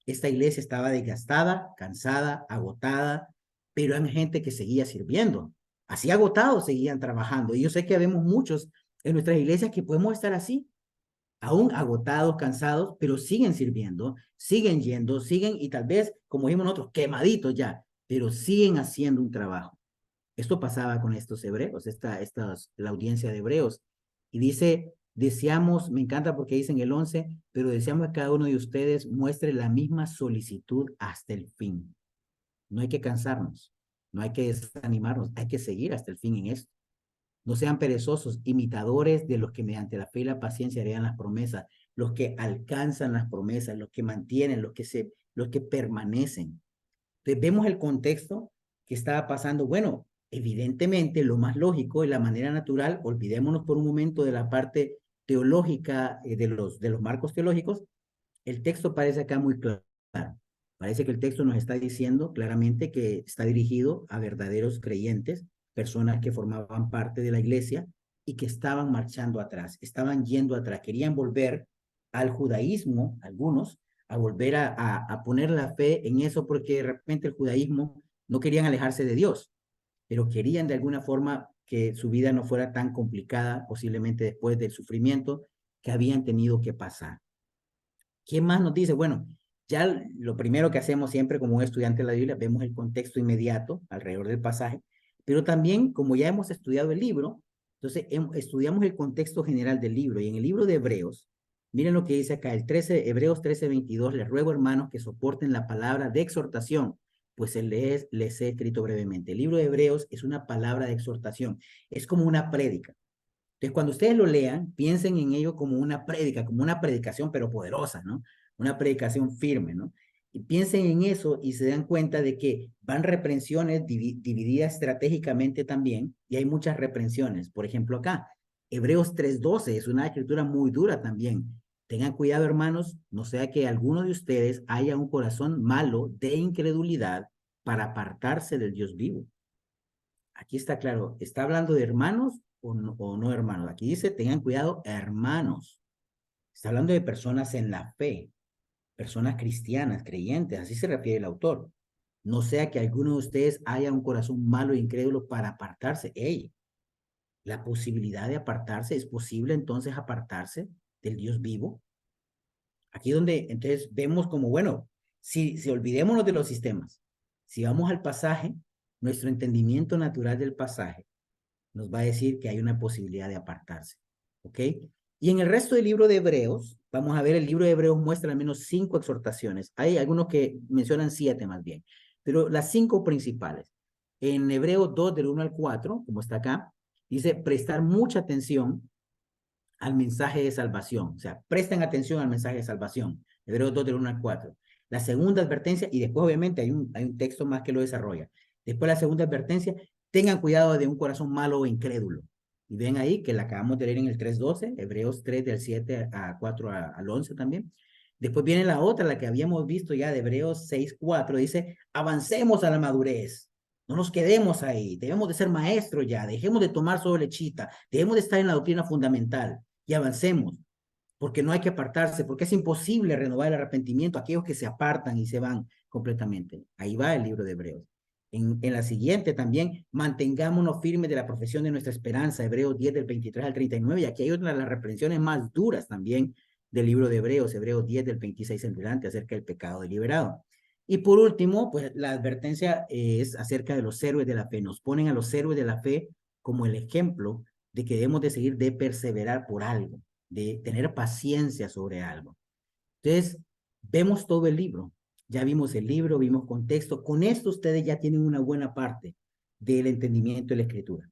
Esta iglesia estaba desgastada, cansada, agotada, pero hay gente que seguía sirviendo. Así agotados seguían trabajando. Y yo sé que vemos muchos en nuestras iglesias que podemos estar así, aún agotados, cansados, pero siguen sirviendo, siguen yendo, siguen y tal vez, como dijimos nosotros, quemaditos ya, pero siguen haciendo un trabajo. Esto pasaba con estos hebreos, la audiencia de hebreos. Y dice, deseamos, me encanta porque dicen el 11, pero deseamos que cada uno de ustedes muestre la misma solicitud hasta el fin. No hay que cansarnos, no hay que desanimarnos, hay que seguir hasta el fin en esto. No sean perezosos, imitadores de los que mediante la fe y la paciencia heredan las promesas, los que alcanzan las promesas, los que mantienen, los que permanecen. Entonces vemos el contexto que estaba pasando. Bueno, evidentemente lo más lógico y la manera natural, olvidémonos por un momento de la parte teológica, de los marcos teológicos, el texto parece acá muy claro. Parece que el texto nos está diciendo claramente que está dirigido a verdaderos creyentes, personas que formaban parte de la iglesia y que estaban marchando atrás, estaban yendo atrás, querían volver al judaísmo, algunos, a volver a poner la fe en eso porque de repente el judaísmo no querían alejarse de Dios, pero querían de alguna forma que su vida no fuera tan complicada, posiblemente después del sufrimiento que habían tenido que pasar. ¿Qué más nos dice? Bueno, ya lo primero que hacemos siempre como un estudiante de la Biblia, vemos el contexto inmediato alrededor del pasaje, pero también como ya hemos estudiado el libro, entonces estudiamos el contexto general del libro y en el libro de Hebreos, miren lo que dice acá, Hebreos 13:22, les ruego hermanos que soporten la palabra de exhortación, pues les he escrito brevemente. El libro de Hebreos es una palabra de exhortación, es como una prédica. Entonces, cuando ustedes lo lean, piensen en ello como una prédica, como una predicación, pero poderosa, ¿no? Una predicación firme, ¿no? Y piensen en eso y se dan cuenta de que van reprensiones divididas estratégicamente también, y hay muchas reprensiones. Por ejemplo, acá, Hebreos 3:12 es una escritura muy dura también. Tengan cuidado, hermanos, no sea que alguno de ustedes haya un corazón malo de incredulidad para apartarse del Dios vivo. Aquí está claro, ¿está hablando de hermanos o no hermanos? Aquí dice, tengan cuidado, hermanos. Está hablando de personas en la fe, personas cristianas, creyentes, así se refiere el autor. No sea que alguno de ustedes haya un corazón malo e incrédulo para apartarse. ¡Ey! La posibilidad de apartarse, ¿es posible entonces apartarse del Dios vivo? Aquí donde entonces vemos como, bueno, si olvidémonos de los sistemas, si vamos al pasaje, nuestro entendimiento natural del pasaje nos va a decir que hay una posibilidad de apartarse, ¿ok? Y en el resto del libro de Hebreos, vamos a ver, el libro de Hebreos muestra al menos 5 exhortaciones. Hay algunos que mencionan 7 más bien, pero las 5 principales. En Hebreos 2, del 1 al 4, como está acá, dice prestar mucha atención al mensaje de salvación. O sea, presten atención al mensaje de salvación. Hebreos 2, del 1 al 4. La segunda advertencia, y después obviamente hay un texto más que lo desarrolla. Después la segunda advertencia, tengan cuidado de un corazón malo o incrédulo. Y ven ahí que la acabamos de leer en el 3:12, Hebreos 3 del 7 a 4 al 11 también. Después viene la otra, la que habíamos visto ya de Hebreos 6:4, dice, avancemos a la madurez. No nos quedemos ahí, debemos de ser maestros ya, dejemos de tomar solo lechita, debemos de estar en la doctrina fundamental y avancemos, porque no hay que apartarse, porque es imposible renovar el arrepentimiento a aquellos que se apartan y se van completamente. Ahí va el libro de Hebreos. En la siguiente también, mantengámonos firmes de la profesión de nuestra esperanza, Hebreos 10 del 23 al 39, y aquí hay otra de las reprensiones más duras también del libro de Hebreos, Hebreos 10 del 26 en adelante, acerca del pecado deliberado. Y por último, pues la advertencia es acerca de los héroes de la fe. Nos ponen a los héroes de la fe como el ejemplo de que debemos de seguir, de perseverar por algo, de tener paciencia sobre algo. Entonces, vemos todo el libro. Ya vimos el libro, vimos contexto. Con esto ustedes ya tienen una buena parte del entendimiento de la escritura.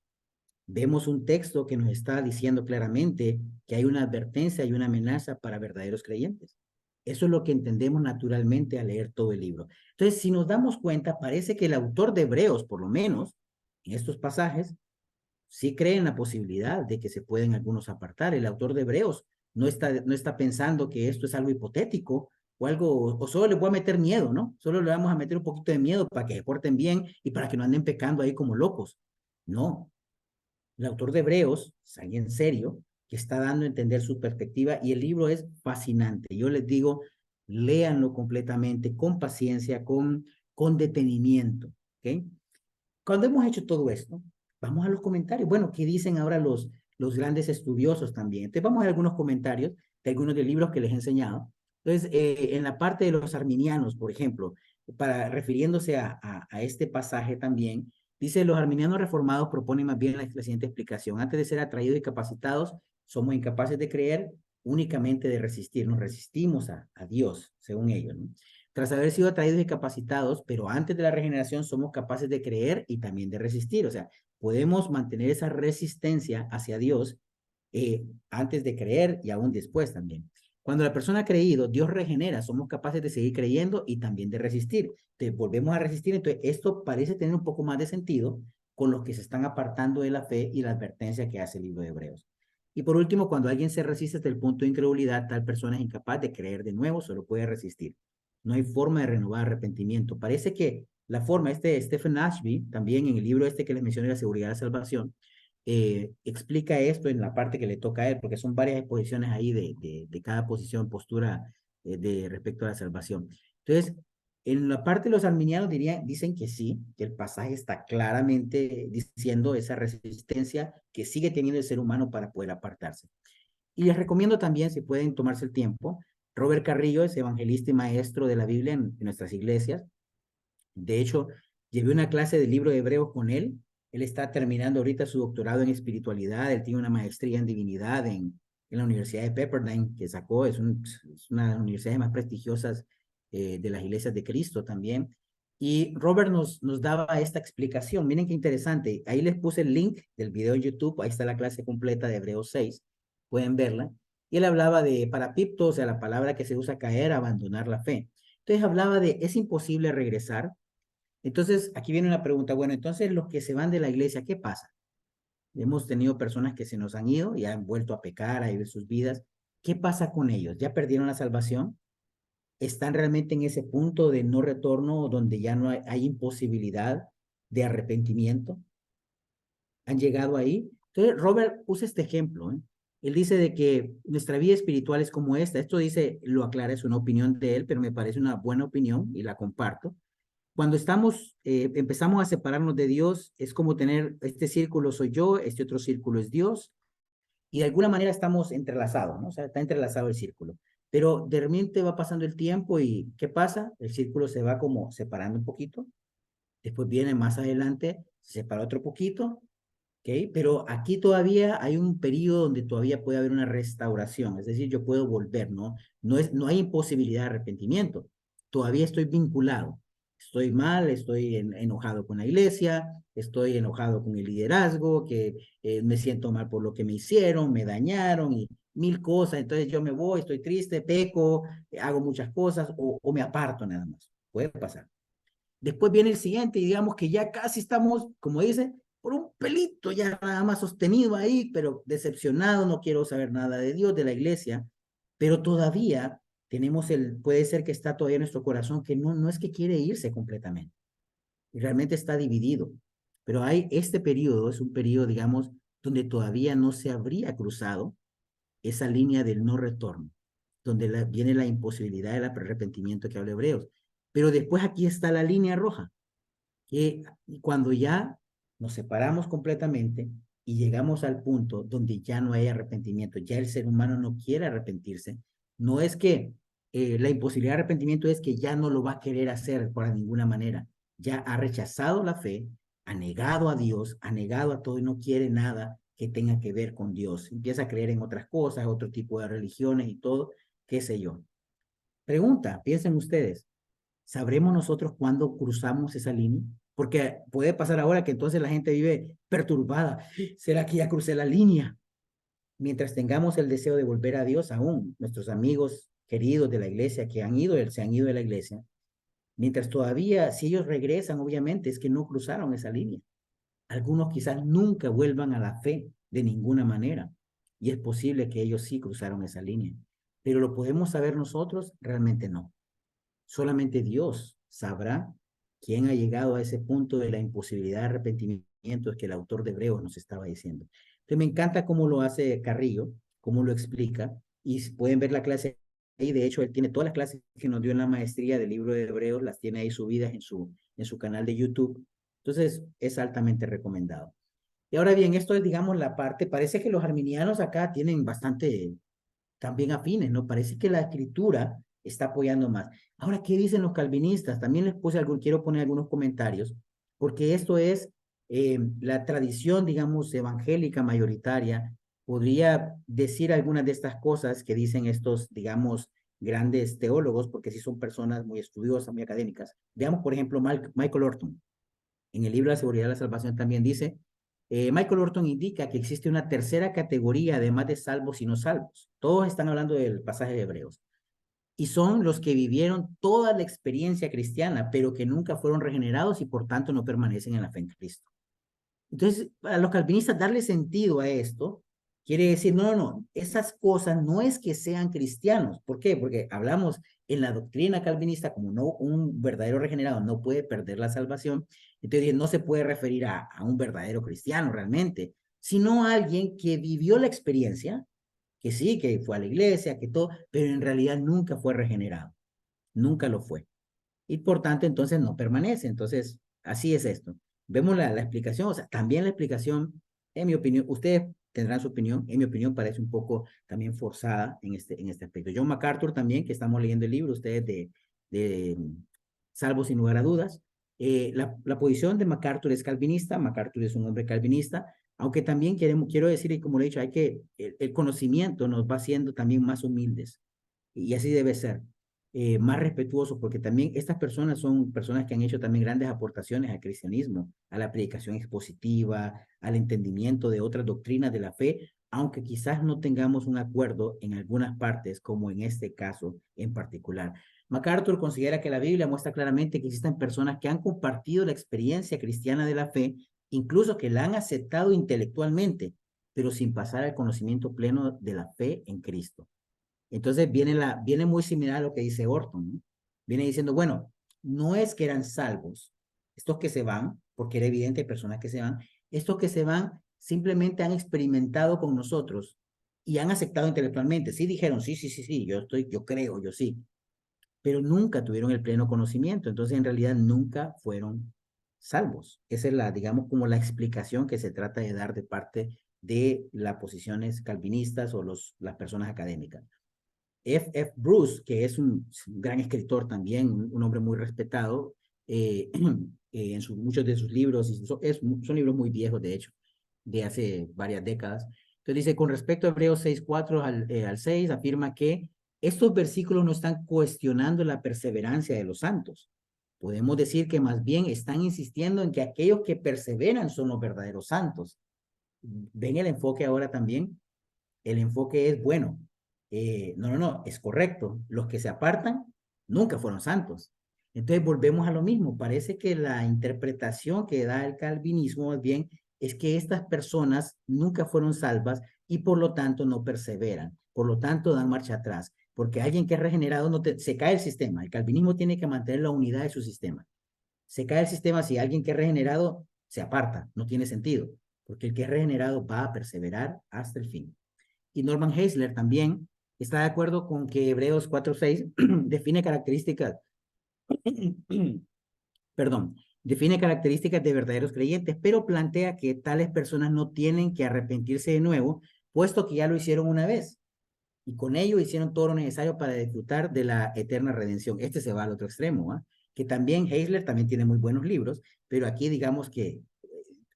Vemos un texto que nos está diciendo claramente que hay una advertencia y una amenaza para verdaderos creyentes. Eso es lo que entendemos naturalmente al leer todo el libro. Entonces, si nos damos cuenta, parece que el autor de Hebreos, por lo menos, en estos pasajes, sí cree en la posibilidad de que se pueden algunos apartar. El autor de Hebreos no está pensando que esto es algo hipotético o algo, o solo les voy a meter miedo, ¿no? Solo le vamos a meter un poquito de miedo para que se porten bien y para que no anden pecando ahí como locos. No, el autor de Hebreos es alguien serio que está dando a entender su perspectiva y el libro es fascinante. Yo les digo, léanlo completamente, con paciencia, con detenimiento, ¿ok? Cuando hemos hecho todo esto, vamos a los comentarios. Bueno, ¿qué dicen ahora los grandes estudiosos también? Entonces vamos a ver algunos comentarios de algunos de libros que les he enseñado. Entonces, en la parte de los arminianos, por ejemplo, refiriéndose a este pasaje también, dice, los arminianos reformados proponen más bien la siguiente explicación. Antes de ser atraídos y capacitados, somos incapaces de creer, únicamente de resistir. Nos resistimos a Dios, según ellos, ¿no? Tras haber sido atraídos y capacitados, pero antes de la regeneración somos capaces de creer y también de resistir. O sea, podemos mantener esa resistencia hacia Dios antes de creer y aún después también. Cuando la persona ha creído, Dios regenera, somos capaces de seguir creyendo y también de resistir. Te volvemos a resistir, entonces esto parece tener un poco más de sentido con los que se están apartando de la fe y la advertencia que hace el libro de Hebreos. Y por último, cuando alguien se resiste hasta el punto de incredulidad, tal persona es incapaz de creer de nuevo, solo puede resistir. No hay forma de renovar arrepentimiento. Parece que la forma, Stephen Ashby, también en el libro este que les mencioné, La seguridad de la salvación, explica esto en la parte que le toca a él, porque son varias exposiciones ahí de cada posición, postura de respecto a la salvación. Entonces, en la parte de los arminianos dicen que sí, que el pasaje está claramente diciendo esa resistencia que sigue teniendo el ser humano para poder apartarse. Y les recomiendo también, si pueden tomarse el tiempo, Robert Carrillo es evangelista y maestro de la Biblia en nuestras iglesias. De hecho, llevé una clase del libro de Hebreos con él. Él está terminando ahorita su doctorado en espiritualidad. Él tiene una maestría en divinidad en la Universidad de Pepperdine, que sacó, es una de las universidades más prestigiosas de las iglesias de Cristo también. Y Robert nos daba esta explicación. Miren qué interesante. Ahí les puse el link del video en YouTube. Ahí está la clase completa de Hebreos 6. Pueden verla. Y él hablaba de parapipto, o sea, la palabra que se usa caer, abandonar la fe. Entonces hablaba de, es imposible regresar. Entonces, aquí viene una pregunta. Bueno, entonces los que se van de la iglesia, ¿qué pasa? Hemos tenido personas que se nos han ido y han vuelto a pecar, a vivir sus vidas. ¿Qué pasa con ellos? ¿Ya perdieron la salvación? ¿Están realmente en ese punto de no retorno donde ya no hay imposibilidad de arrepentimiento? ¿Han llegado ahí? Entonces, Robert usa este ejemplo, ¿eh? Él dice de que nuestra vida espiritual es como esta. Esto dice, lo aclara, es una opinión de él, pero me parece una buena opinión y la comparto. Cuando empezamos a separarnos de Dios, es como tener este círculo soy yo, este otro círculo es Dios, y de alguna manera estamos entrelazados, ¿no? O sea, está entrelazado el círculo. Pero de repente va pasando el tiempo y ¿qué pasa? El círculo se va como separando un poquito, después viene más adelante, se separa otro poquito, ¿ok? Pero aquí todavía hay un periodo donde todavía puede haber una restauración, es decir, yo puedo volver, ¿no? No hay imposibilidad de arrepentimiento, todavía estoy vinculado. Estoy mal, estoy enojado con la iglesia, estoy enojado con el liderazgo, que me siento mal por lo que me hicieron, me dañaron y mil cosas. Entonces yo me voy, estoy triste, peco, hago muchas cosas o me aparto nada más. Puede pasar. Después viene el siguiente y digamos que ya casi estamos, como dice, por un pelito ya nada más sostenido ahí, pero decepcionado, no quiero saber nada de Dios, de la iglesia, pero todavía puede ser que está todavía en nuestro corazón que no es que quiere irse completamente, y realmente está dividido, pero este periodo es un periodo, digamos, donde todavía no se habría cruzado esa línea del no retorno, donde viene la imposibilidad del arrepentimiento que habla Hebreos. Pero después aquí está la línea roja, que cuando ya nos separamos completamente y llegamos al punto donde ya no hay arrepentimiento, ya el ser humano no quiere arrepentirse, No es que la imposibilidad de arrepentimiento es que ya no lo va a querer hacer por ninguna manera. Ya ha rechazado la fe, ha negado a Dios, ha negado a todo y no quiere nada que tenga que ver con Dios. Empieza a creer en otras cosas, otro tipo de religiones y todo, qué sé yo. Pregunta, piensen ustedes, ¿sabremos nosotros cuándo cruzamos esa línea? Porque puede pasar ahora que entonces la gente vive perturbada. ¿Será que ya crucé la línea? Mientras tengamos el deseo de volver a Dios, aún nuestros amigos queridos de la iglesia que han ido, se han ido de la iglesia, mientras todavía, si ellos regresan, obviamente es que no cruzaron esa línea. Algunos quizás nunca vuelvan a la fe de ninguna manera. Y es posible que ellos sí cruzaron esa línea. Pero ¿lo podemos saber nosotros? Realmente no. Solamente Dios sabrá quién ha llegado a ese punto de la imposibilidad de arrepentimiento que el autor de Hebreos nos estaba diciendo. Entonces me encanta cómo lo hace Carrillo, cómo lo explica, y pueden ver la clase ahí. De hecho, él tiene todas las clases que nos dio en la maestría del libro de Hebreos, las tiene ahí subidas en su canal de YouTube. Entonces, es altamente recomendado. Y ahora bien, esto es, digamos, la parte, parece que los arminianos acá tienen bastante también afines, ¿no? Parece que la escritura está apoyando más. Ahora, ¿qué dicen los calvinistas? También les puse quiero poner algunos comentarios, porque esto es la tradición, digamos, evangélica mayoritaria. Podría decir algunas de estas cosas que dicen estos, digamos, grandes teólogos, porque sí son personas muy estudiosas, muy académicas. Veamos, por ejemplo, Michael Orton. En el libro La seguridad de la salvación también dice, Michael Orton indica que existe una tercera categoría, además de salvos y no salvos. Todos están hablando del pasaje de Hebreos. Y son los que vivieron toda la experiencia cristiana, pero que nunca fueron regenerados y por tanto no permanecen en la fe en Cristo. Entonces, a los calvinistas darle sentido a esto quiere decir, no, esas cosas no es que sean cristianos. ¿Por qué? Porque hablamos en la doctrina calvinista como no, un verdadero regenerado no puede perder la salvación. Entonces, no se puede referir a un verdadero cristiano realmente, sino a alguien que vivió la experiencia, que sí, que fue a la iglesia, que todo, pero en realidad nunca fue regenerado, nunca lo fue y por tanto entonces no permanece. Entonces, así es esto. Vemos la explicación, o sea, también la explicación, en mi opinión, ustedes tendrán su opinión, en mi opinión parece un poco también forzada en este aspecto. John MacArthur también, que estamos leyendo el libro, ustedes de Salvo sin lugar a dudas. La posición de MacArthur es calvinista, MacArthur es un hombre calvinista, aunque también quiero decir, y como le he dicho, el conocimiento nos va haciendo también más humildes, y así debe ser, más respetuosos, porque también estas personas son personas que han hecho también grandes aportaciones al cristianismo, a la predicación expositiva, al entendimiento de otras doctrinas de la fe, aunque quizás no tengamos un acuerdo en algunas partes, como en este caso en particular. MacArthur considera que la Biblia muestra claramente que existen personas que han compartido la experiencia cristiana de la fe, incluso que la han aceptado intelectualmente, pero sin pasar al conocimiento pleno de la fe en Cristo. Entonces viene muy similar a lo que dice Orton, ¿no? Viene diciendo, bueno, no es que eran salvos, estos que se van, porque era evidente, hay personas que se van, estos que se van simplemente han experimentado con nosotros y han aceptado intelectualmente. Sí dijeron, sí, yo creo, yo sí, pero nunca tuvieron el pleno conocimiento, entonces en realidad nunca fueron salvos. Esa es digamos, como la explicación que se trata de dar de parte de las posiciones calvinistas o las personas académicas. F. Bruce, que es un gran escritor también, un hombre muy respetado, muchos de sus libros, son libros muy viejos, de hecho, de hace varias décadas. Entonces dice, con respecto a Hebreos 6:4 al 6, afirma que estos versículos no están cuestionando la perseverancia de los santos. Podemos decir que más bien están insistiendo en que aquellos que perseveran son los verdaderos santos. ¿Ven el enfoque ahora también? El enfoque es, bueno, no, es correcto. Los que se apartan nunca fueron santos. Entonces volvemos a lo mismo. Parece que la interpretación que da el calvinismo más bien es que estas personas nunca fueron salvas y por lo tanto no perseveran. Por lo tanto dan marcha atrás. Porque alguien que es regenerado se cae el sistema. El calvinismo tiene que mantener la unidad de su sistema. Se cae el sistema si alguien que es regenerado se aparta. No tiene sentido. Porque el que es regenerado va a perseverar hasta el fin. Y Norman Geisler también está de acuerdo con que Hebreos 4:6 define características, perdón, define características de verdaderos creyentes, pero plantea que tales personas no tienen que arrepentirse de nuevo, puesto que ya lo hicieron una vez. y con ello hicieron todo lo necesario para disfrutar de la eterna redención. Este se va al otro extremo, ¿ah? Que también Heisler también tiene muy buenos libros, pero aquí digamos que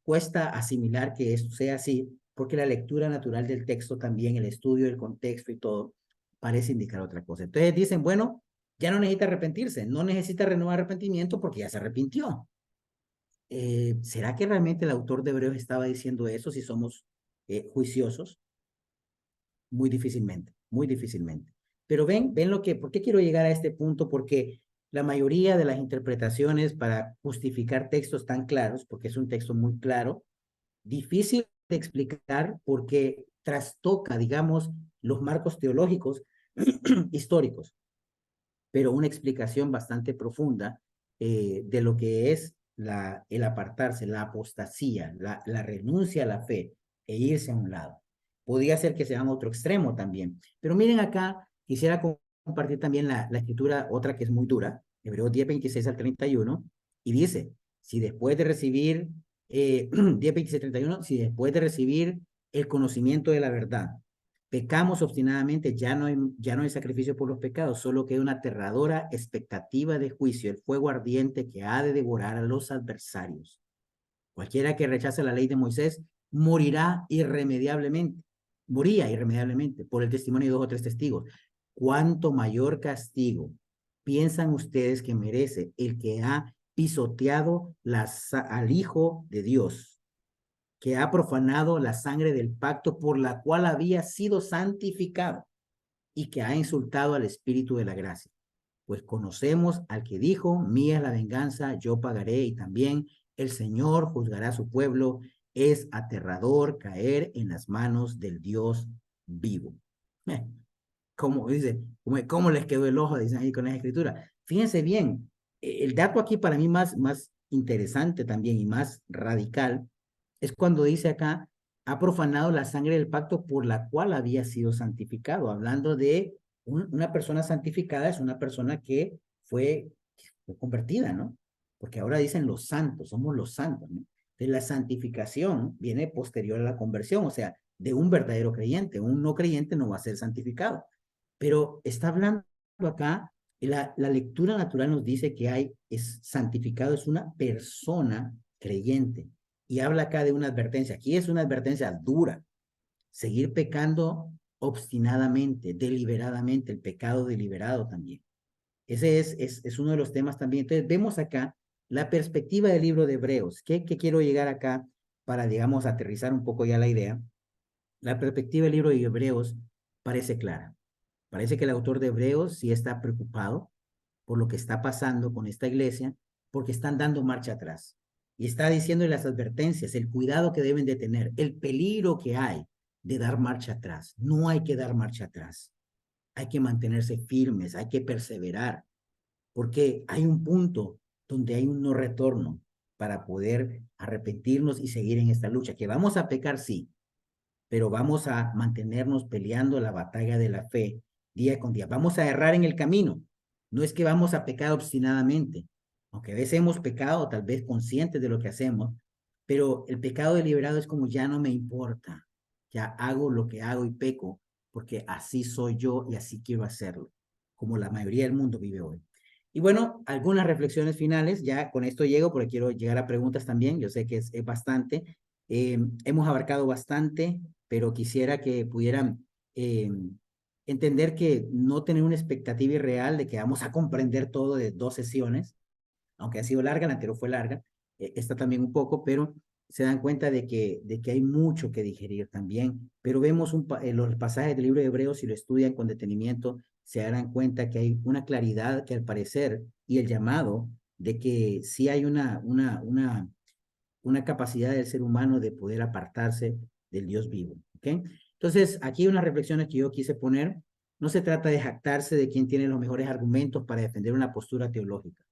cuesta asimilar que esto sea así, porque la lectura natural del texto también, el estudio del contexto y todo, parece indicar otra cosa. Entonces dicen, bueno, ya no necesita arrepentirse, no necesita renovar arrepentimiento porque ya se arrepintió. ¿Será que realmente el autor de Hebreos estaba diciendo eso si somos juiciosos? Muy difícilmente, muy difícilmente. Pero ven lo que, ¿por qué quiero llegar a este punto? Porque la mayoría de las interpretaciones para justificar textos tan claros, porque es un texto muy claro, difícil de explicar porque trastoca, digamos, los marcos teológicos históricos, pero una explicación bastante profunda de lo que es el apartarse, la apostasía, la renuncia a la fe e irse a un lado. Podría ser que sea a otro extremo también. Pero miren acá, quisiera compartir también la escritura, otra que es muy dura, Hebreos 10, 26 al 31, y dice, si después de recibir, 10, 26, 31, si después de recibir el conocimiento de la verdad, pecamos obstinadamente, ya no hay sacrificio por los pecados, solo que hay una aterradora expectativa de juicio, el fuego ardiente que ha de devorar a los adversarios. Cualquiera que rechace la ley de Moisés morirá irremediablemente, moría irremediablemente por el testimonio de 2 o 3 testigos. ¿Cuánto mayor castigo piensan ustedes que merece el que ha pisoteado al Hijo de Dios, que ha profanado la sangre del pacto por la cual había sido santificado y que ha insultado al Espíritu de la gracia? Pues conocemos al que dijo, mía es la venganza, yo pagaré, y también el Señor juzgará a su pueblo. Es aterrador caer en las manos del Dios vivo. ¿Cómo dice? ¿Cómo les quedó el ojo? Dicen ahí con la escritura. Fíjense bien, el dato aquí para mí más interesante también y más radical es cuando dice acá, ha profanado la sangre del pacto por la cual había sido santificado. Hablando de una persona santificada, es una persona que fue convertida, ¿no? Porque ahora dicen los santos, somos los santos, ¿no? De la santificación viene posterior a la conversión, o sea, de un verdadero creyente. Un no creyente no va a ser santificado. Pero está hablando acá, la lectura natural nos dice que es santificado, es una persona creyente. Y habla acá de una advertencia. Aquí es una advertencia dura. Seguir pecando obstinadamente, deliberadamente, el pecado deliberado también. Ese es uno de los temas también. Entonces, vemos acá la perspectiva del libro de Hebreos. ¿Qué quiero llegar acá para, digamos, aterrizar un poco ya la idea? La perspectiva del libro de Hebreos parece clara. Parece que el autor de Hebreos sí está preocupado por lo que está pasando con esta iglesia, porque están dando marcha atrás. Y está diciendo las advertencias, el cuidado que deben de tener, el peligro que hay de dar marcha atrás. No hay que dar marcha atrás. Hay que mantenerse firmes, hay que perseverar, porque hay un punto donde hay un no retorno para poder arrepentirnos y seguir en esta lucha. Que vamos a pecar, sí, pero vamos a mantenernos peleando la batalla de la fe día con día. Vamos a errar en el camino. No es que vamos a pecar obstinadamente, aunque a veces hemos pecado, tal vez conscientes de lo que hacemos, pero el pecado deliberado es como ya no me importa, ya hago lo que hago y peco, porque así soy yo y así quiero hacerlo, como la mayoría del mundo vive hoy. Y bueno, algunas reflexiones finales, ya con esto llego porque quiero llegar a preguntas también, yo sé que es bastante. Hemos abarcado bastante, pero quisiera que pudieran entender que no tener una expectativa irreal de que vamos a comprender todo de 2 sesiones, aunque ha sido larga, la anterior fue larga, esta también un poco, pero se dan cuenta de que hay mucho que digerir también, pero vemos los pasajes del libro de Hebreos, si lo estudian con detenimiento, se darán cuenta que hay una claridad que al parecer, y el llamado de que sí hay una capacidad del ser humano de poder apartarse del Dios vivo. ¿Ok? Entonces, aquí hay unas reflexiones que yo quise poner. No se trata de jactarse de quién tiene los mejores argumentos para defender una postura teológica,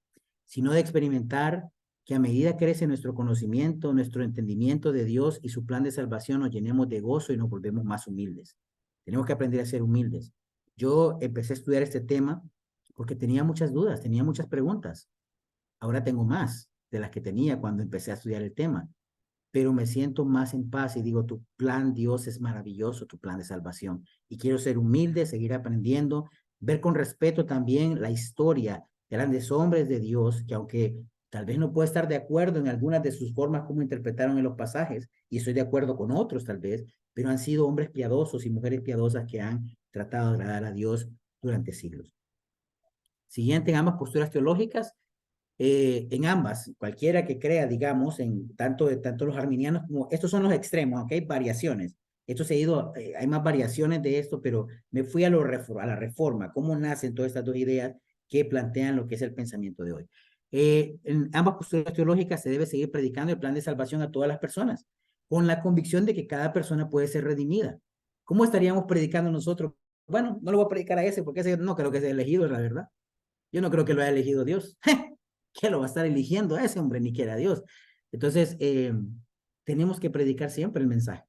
sino de experimentar que a medida crece nuestro conocimiento, nuestro entendimiento de Dios y su plan de salvación, nos llenemos de gozo y nos volvemos más humildes. Tenemos que aprender a ser humildes. Yo empecé a estudiar este tema porque tenía muchas dudas, tenía muchas preguntas. Ahora tengo más de las que tenía cuando empecé a estudiar el tema. pero me siento más en paz y digo, tu plan, Dios, es maravilloso, tu plan de salvación. Y quiero ser humilde, seguir aprendiendo, ver con respeto también la historia de grandes hombres de Dios, que aunque tal vez no pueda estar de acuerdo en algunas de sus formas como interpretaron en los pasajes, y estoy de acuerdo con otros tal vez, pero han sido hombres piadosos y mujeres piadosas que han tratado de agradar a Dios durante siglos. Siguiente, en ambas posturas teológicas, en ambas, cualquiera que crea, digamos, en tanto los arminianos como, estos son los extremos, aunque hay variaciones. Esto se ha ido, hay más variaciones de esto, pero me fui a la reforma, cómo nacen todas estas dos ideas que plantean lo que es el pensamiento de hoy. En ambas posturas teológicas se debe seguir predicando el plan de salvación a todas las personas, con la convicción de que cada persona puede ser redimida. ¿Cómo estaríamos predicando nosotros? Bueno, no lo voy a predicar a ese, porque ese no creo que sea elegido, es la verdad. Yo no creo que lo haya elegido Dios. ¿Qué lo va a estar eligiendo a ese hombre? Ni quiera Dios. Entonces, tenemos que predicar siempre el mensaje.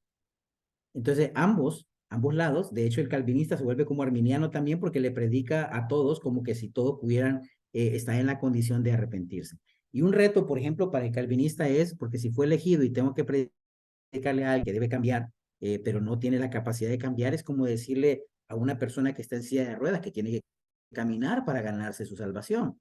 Entonces, ambos lados, de hecho, el calvinista se vuelve como arminiano también porque le predica a todos como que si todos pudieran estar en la condición de arrepentirse. Y un reto, por ejemplo, para el calvinista es, porque si fue elegido y tengo que predicarle a alguien que debe cambiar, pero no tiene la capacidad de cambiar, es como decirle a una persona que está en silla de ruedas que tiene que caminar para ganarse su salvación.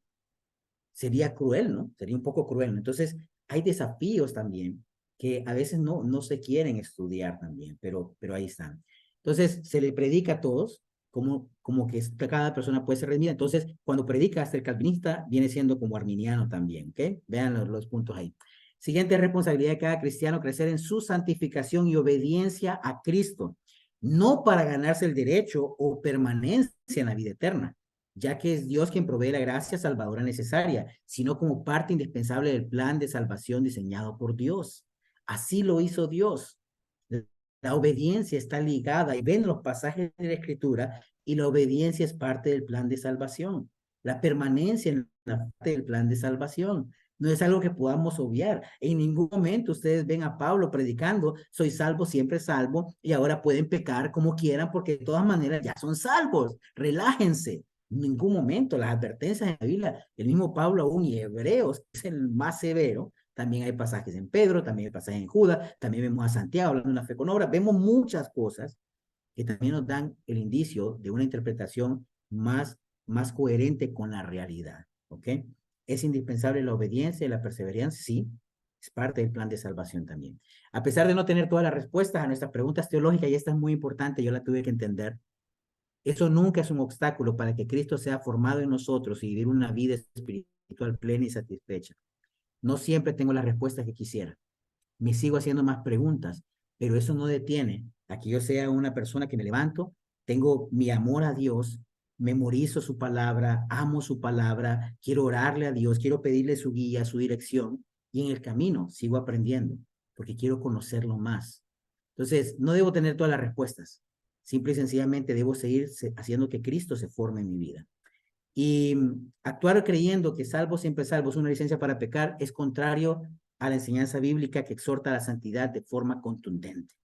Sería cruel, ¿no? Sería un poco cruel. Entonces, hay desafíos también que a veces no se quieren estudiar también, pero ahí están. Entonces, se le predica a todos como que cada persona puede ser redimida. Entonces, cuando predica hasta el calvinista, viene siendo como arminiano también, ¿ok? Vean los puntos ahí. Siguiente responsabilidad de cada cristiano, crecer en su santificación y obediencia a Cristo, no para ganarse el derecho o permanencia en la vida eterna, ya que es Dios quien provee la gracia salvadora necesaria, sino como parte indispensable del plan de salvación diseñado por Dios. Así lo hizo Dios. La obediencia está ligada, y ven los pasajes de la Escritura, y la obediencia es parte del plan de salvación. La permanencia en la parte del plan de salvación. No es algo que podamos obviar. En ningún momento ustedes ven a Pablo predicando, soy salvo, siempre salvo, y ahora pueden pecar como quieran porque de todas maneras ya son salvos. Relájense. En ningún momento las advertencias en la Biblia, el mismo Pablo aún y Hebreos, que es el más severo, también hay pasajes en Pedro, también hay pasajes en Judas, también vemos a Santiago hablando de una fe con obra, vemos muchas cosas que también nos dan el indicio de una interpretación más coherente con la realidad, ¿ok? Es indispensable la obediencia y la perseverancia, sí, es parte del plan de salvación también. A pesar de no tener todas las respuestas a nuestras preguntas teológicas, y esta es muy importante, yo la tuve que entender, eso nunca es un obstáculo para que Cristo sea formado en nosotros y vivir una vida espiritual plena y satisfecha. No siempre tengo las respuestas que quisiera. Me sigo haciendo más preguntas, pero eso no detiene a que yo sea una persona que me levanto, tengo mi amor a Dios, memorizo su palabra, amo su palabra, quiero orarle a Dios, quiero pedirle su guía, su dirección, y en el camino sigo aprendiendo, porque quiero conocerlo más. Entonces, no debo tener todas las respuestas, simple y sencillamente debo seguir haciendo que Cristo se forme en mi vida. Y actuar creyendo que salvo siempre salvo es una licencia para pecar es contrario a la enseñanza bíblica que exhorta a la santidad de forma contundente.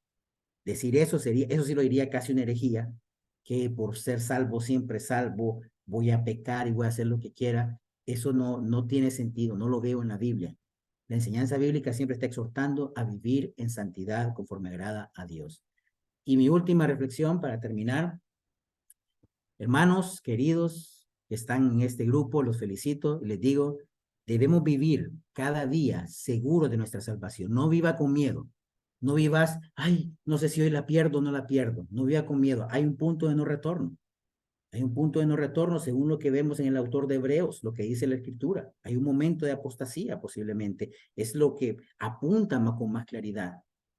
Decir eso sí lo diría casi una herejía, que por ser salvo siempre salvo, voy a pecar y voy a hacer lo que quiera. Eso no tiene sentido, no lo veo en la Biblia. La enseñanza bíblica siempre está exhortando a vivir en santidad conforme agrada a Dios. Y mi última reflexión para terminar, hermanos queridos que están en este grupo, los felicito y les digo, debemos vivir cada día seguros de nuestra salvación. No viva con miedo. No vivas, ay, no sé si hoy la pierdo o no la pierdo. No viva con miedo. Hay un punto de no retorno. Hay un punto de no retorno según lo que vemos en el autor de Hebreos, lo que dice la Escritura. Hay un momento de apostasía posiblemente. Es lo que apunta con más claridad.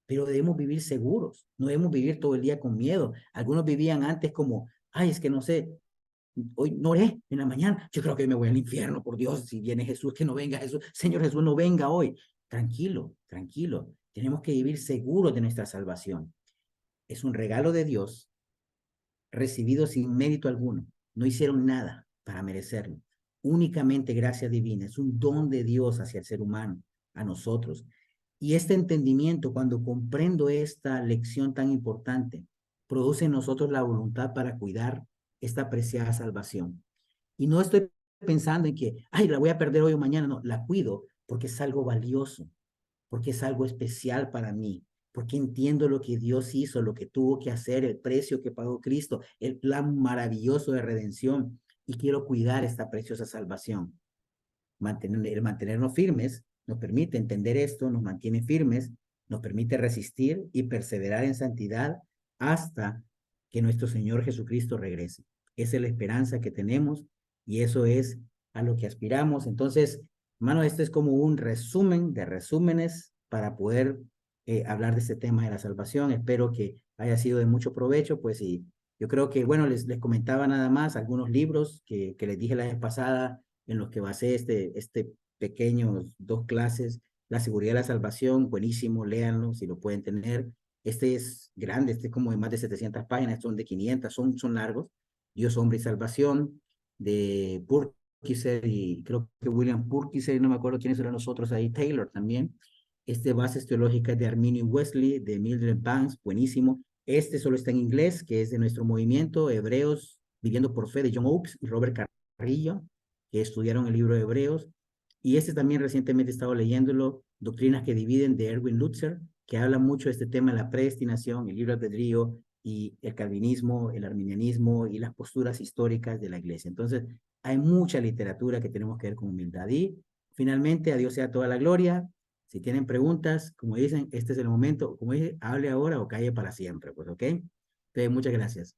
Pero debemos vivir seguros. No debemos vivir todo el día con miedo. Algunos vivían antes como, ay, es que no sé, hoy no oré en la mañana, yo creo que me voy al infierno, por Dios, si viene Jesús, que no venga Jesús, Señor Jesús, no venga hoy. Tranquilo, tranquilo, tenemos que vivir seguros de nuestra salvación. Es un regalo de Dios, recibido sin mérito alguno. No hicieron nada para merecerlo. Únicamente gracia divina, es un don de Dios hacia el ser humano, a nosotros. Y este entendimiento, cuando comprendo esta lección tan importante, produce en nosotros la voluntad para cuidar esta preciada salvación. Y no estoy pensando en que, ay, la voy a perder hoy o mañana, no, la cuido porque es algo valioso. porque es algo especial para mí, porque entiendo lo que Dios hizo, lo que tuvo que hacer, el precio que pagó Cristo, el plan maravilloso de redención, y quiero cuidar esta preciosa salvación. El mantenernos firmes nos permite entender esto, nos mantiene firmes, nos permite resistir y perseverar en santidad hasta que nuestro Señor Jesucristo regrese. Esa es la esperanza que tenemos y eso es a lo que aspiramos. Entonces, hermano, esto es como un resumen de resúmenes para poder hablar de este tema de la salvación. Espero que haya sido de mucho provecho, pues, y yo creo que, bueno, les comentaba nada más algunos libros que les dije la vez pasada en los que basé este pequeños 2 clases. La seguridad de la salvación, buenísimo, léanlo si lo pueden tener. Este es grande, este es como de más de 700 páginas, son de 500, son largos. Dios, hombre y salvación, de Purkiser y creo que William Purkiser, no me acuerdo quiénes eran los otros ahí, Taylor también. Bases teológicas de Arminio Wesley, de Mildred Banks, buenísimo. Este solo está en inglés, que es de nuestro movimiento, Hebreos, Viviendo por Fe, de John Oakes y Robert Carrillo, que estudiaron el libro de Hebreos. Y también recientemente he estado leyéndolo, Doctrinas que Dividen, de Erwin Lutzer, que habla mucho de este tema de la predestinación, el libre albedrío y el calvinismo, el arminianismo y las posturas históricas de la iglesia. Entonces, hay mucha literatura que tenemos que ver con humildad. Y finalmente, a Dios sea toda la gloria. Si tienen preguntas, como dicen, este es el momento, como dije, hable ahora o calle para siempre, pues, ¿ok? Entonces, muchas gracias.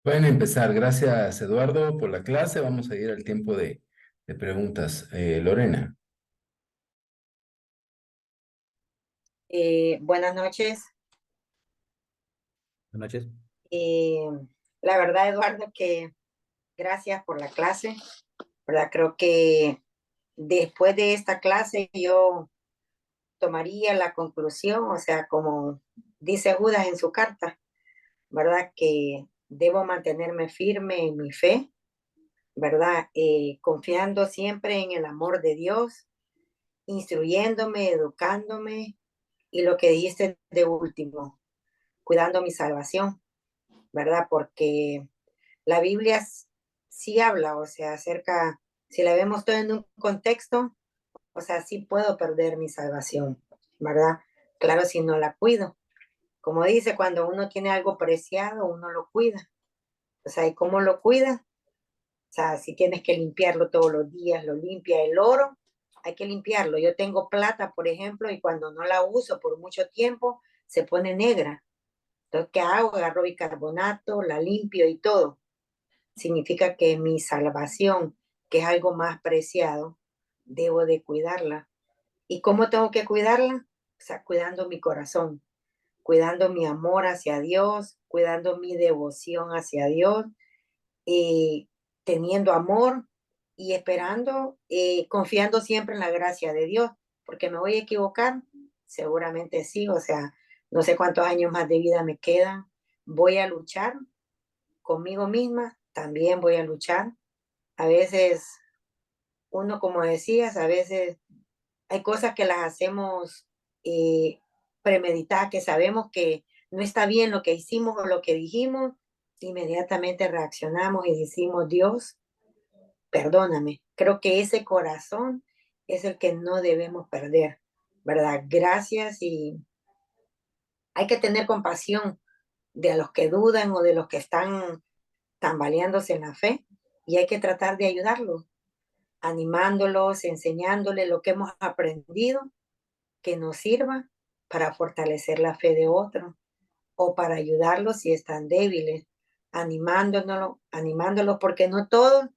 Pueden empezar. Gracias, Eduardo, por la clase. Vamos a ir al tiempo de preguntas. Lorena. Buenas noches. Buenas noches. La verdad, Eduardo, que gracias por la clase, ¿verdad? Creo que después de esta clase yo tomaría la conclusión, o sea, como dice Judas en su carta, ¿verdad? Que debo mantenerme firme en mi fe, ¿verdad? Confiando siempre en el amor de Dios, instruyéndome, educándome y lo que dijiste de último, cuidando mi salvación, ¿verdad? Porque la Biblia sí habla, o sea, acerca, si la vemos todo en un contexto, o sea, sí puedo perder mi salvación, ¿verdad? Claro, si no la cuido. Como dice, cuando uno tiene algo preciado, uno lo cuida. O sea, ¿y cómo lo cuida? O sea, si tienes que limpiarlo todos los días, lo limpia el oro, hay que limpiarlo. Yo tengo plata, por ejemplo, y cuando no la uso por mucho tiempo, se pone negra. Entonces, ¿qué hago? Agarro bicarbonato, la limpio y todo. Significa que mi salvación, que es algo más preciado, debo de cuidarla. ¿Y cómo tengo que cuidarla? O sea, cuidando mi corazón, cuidando mi amor hacia Dios, cuidando mi devoción hacia Dios, y teniendo amor y esperando, confiando siempre en la gracia de Dios, porque me voy a equivocar, seguramente sí, o sea, no sé cuántos años más de vida me quedan, voy a luchar conmigo misma, también voy a luchar. A veces, uno, como decías, a veces hay cosas que las hacemos eh, premeditadas, que sabemos que no está bien lo que hicimos o lo que dijimos, inmediatamente reaccionamos y decimos, Dios, perdóname. Creo que ese corazón es el que no debemos perder, ¿verdad? Gracias, y hay que tener compasión de los que dudan o de los que están tambaleándose en la fe, y hay que tratar de ayudarlos, animándolos, enseñándoles lo que hemos aprendido que nos sirva para fortalecer la fe de otros o para ayudarlos si están débiles, animándolos, porque no todos,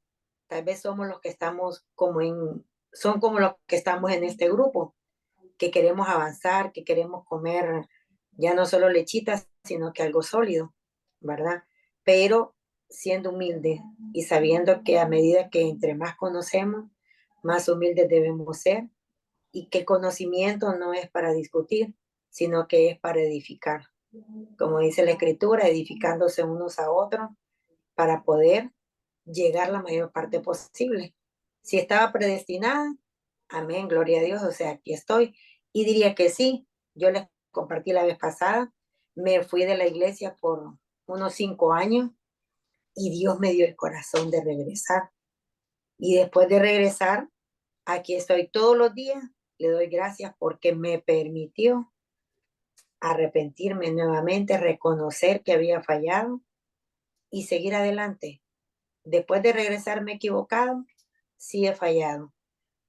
tal vez somos los que estamos son como los que estamos en este grupo, que queremos avanzar, que queremos comer ya no solo lechitas, sino que algo sólido, ¿verdad? Pero siendo humilde y sabiendo que a medida que entre más conocemos, más humildes debemos ser, y que el conocimiento no es para discutir, sino que es para edificar. Como dice la escritura, edificándose unos a otros para poder llegar la mayor parte posible. Si estaba predestinada, amén, gloria a Dios, o sea, aquí estoy. Y diría que sí, yo les compartí la vez pasada, me fui de la iglesia por unos 5 años, y Dios me dio el corazón de regresar. Y después de regresar, aquí estoy todos los días. Le doy gracias porque me permitió arrepentirme nuevamente, reconocer que había fallado y seguir adelante. Después de regresar me he equivocado, sí he fallado.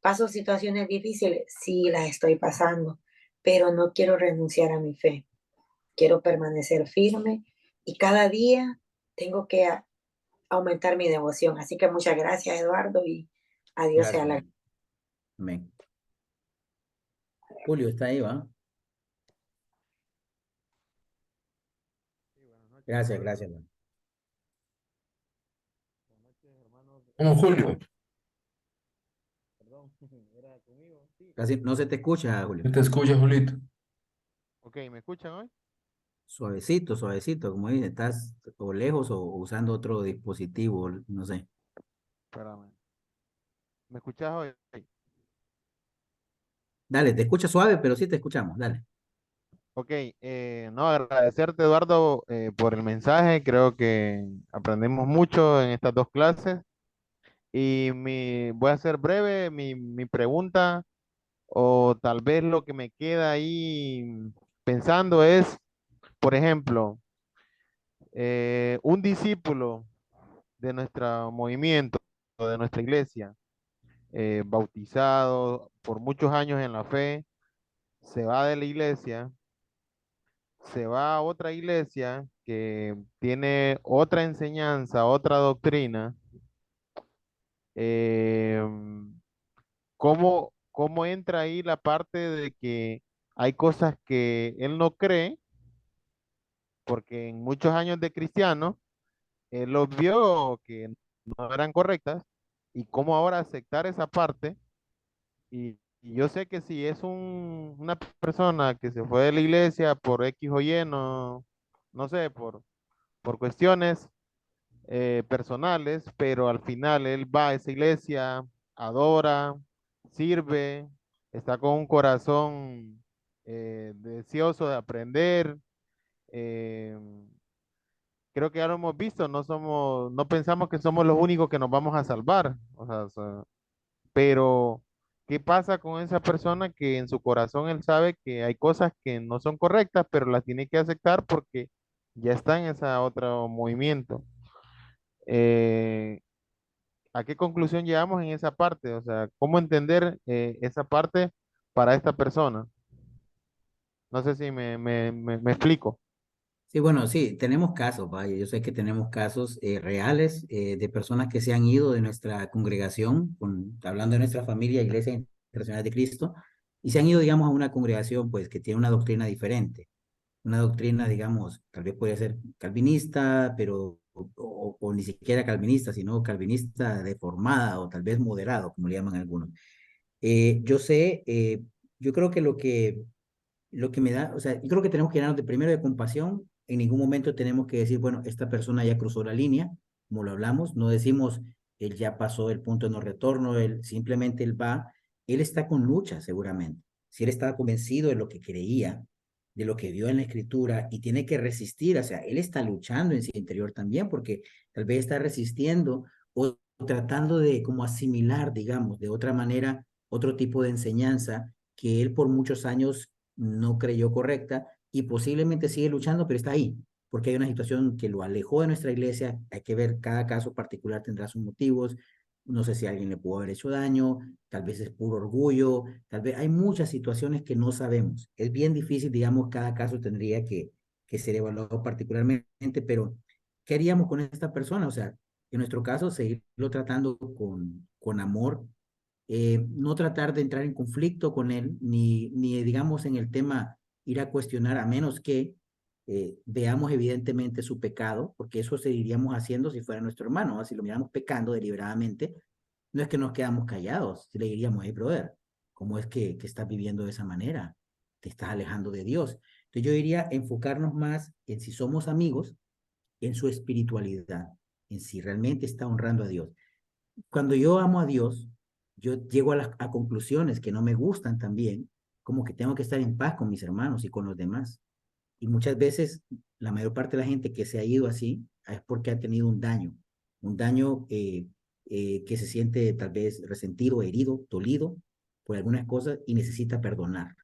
Paso situaciones difíciles, sí las estoy pasando, pero no quiero renunciar a mi fe. Quiero permanecer firme y cada día tengo que aumentar mi devoción. Así que muchas gracias, Eduardo, y adiós sea Gracias. la... Amén. Julio, está ahí, ¿va? Sí, buenas noches, Gracias, Eduardo. gracias. Man. Buenas noches, hermanos. Como Julio, Perdón, ¿era conmigo? Sí. Casi no se te escucha, Julio. ¿no te escucha, Julito? Ok, ¿me escuchan hoy? Suavecito, suavecito, como dice, estás o lejos o usando otro dispositivo, no sé. Espérame. ¿Me escuchas hoy? Dale, te escucha suave, pero sí te escuchamos, dale. Ok, no, agradecerte, Eduardo, por el mensaje. Creo que aprendimos mucho en estas dos clases. Y voy a ser breve, mi pregunta, o tal vez lo que me queda ahí pensando es, por ejemplo, un discípulo de nuestro movimiento, o de nuestra iglesia, bautizado por muchos años en la fe, se va de la iglesia, se va a otra iglesia que tiene otra enseñanza, otra doctrina. eh, ¿Cómo entra ahí la parte de que hay cosas que él no cree? Porque en muchos años de cristiano, él los vio que no eran correctas, y cómo ahora aceptar esa parte. Y yo sé que si es una persona que se fue de la iglesia por X o Y, no, no sé, por cuestiones personales, pero al final él va a esa iglesia, adora, sirve, está con un corazón deseoso de aprender. eh, Creo que ya lo hemos visto, no pensamos que somos los únicos que nos vamos a salvar. Pero, ¿qué pasa con esa persona que en su corazón él sabe que hay cosas que no son correctas, pero las tiene que aceptar porque ya está en ese otro movimiento? Eh, ¿A qué conclusión llegamos en esa parte? O sea, ¿cómo entender esa parte para esta persona? No sé si me explico. Sí, bueno, sí, tenemos casos, vaya, yo sé que tenemos casos reales de personas que se han ido de nuestra congregación, hablando de nuestra familia, Iglesia Internacional de Cristo, y se han ido, digamos, a una congregación, pues, que tiene una doctrina diferente, una doctrina, digamos, tal vez podría ser calvinista, pero, o ni siquiera calvinista, sino calvinista deformada, o tal vez moderado, como le llaman algunos. Yo sé, yo creo que lo que me da, o sea, yo creo que tenemos que llenarnos de primero de compasión. En ningún momento tenemos que decir, bueno, esta persona ya cruzó la línea, como lo hablamos. No decimos, él ya pasó el punto de no retorno, él simplemente él va, él está con lucha seguramente. Si él estaba convencido de lo que creía, de lo que vio en la escritura y tiene que resistir, o sea, él está luchando en su interior también porque tal vez está resistiendo o tratando de como asimilar, digamos, de otra manera, otro tipo de enseñanza que él por muchos años no creyó correcta y posiblemente sigue luchando, pero está ahí, porque hay una situación que lo alejó de nuestra iglesia. Hay que ver, cada caso particular tendrá sus motivos. No sé si alguien le pudo haber hecho daño, tal vez es puro orgullo, tal vez hay muchas situaciones que no sabemos. Es bien difícil, digamos, cada caso tendría que ser evaluado particularmente, pero ¿qué haríamos con esta persona? O sea, en nuestro caso, seguirlo tratando con amor, no tratar de entrar en conflicto con él, ni digamos en el tema ir a cuestionar, a menos que veamos evidentemente su pecado, porque eso seguiríamos haciendo si fuera nuestro hermano, ¿no? Si lo miramos pecando deliberadamente, no es que nos quedamos callados, si le diríamos, hey, brother, ¿cómo es que estás viviendo de esa manera? Te estás alejando de Dios. Entonces yo diría enfocarnos más en si somos amigos, en su espiritualidad, en si realmente está honrando a Dios. Cuando yo amo a Dios, yo llego a conclusiones que no me gustan también, como que tengo que estar en paz con mis hermanos y con los demás. Y muchas veces la mayor parte de la gente que se ha ido así es porque ha tenido un daño que se siente tal vez resentido, herido, dolido por algunas cosas y necesita perdonar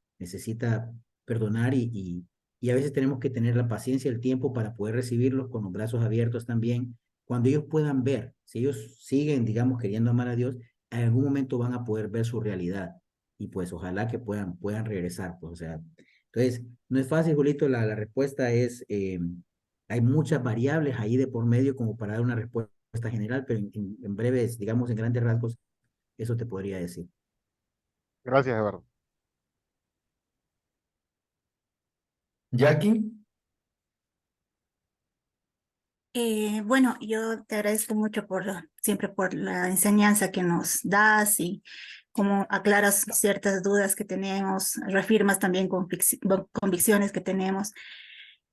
y a veces tenemos que tener la paciencia y el tiempo para poder recibirlos con los brazos abiertos también. Cuando ellos puedan ver, si ellos siguen, digamos, queriendo amar a Dios, en algún momento van a poder ver su realidad y pues ojalá que puedan regresar, pues, o sea, entonces, no es fácil, Julito, la respuesta es, hay muchas variables ahí de por medio como para dar una respuesta general, pero en breves, digamos, en grandes rasgos, eso te podría decir. Gracias, Eduardo. Jackie, Bueno, yo te agradezco mucho siempre por la enseñanza que nos das y cómo aclaras ciertas dudas que tenemos, reafirmas también convicciones que tenemos.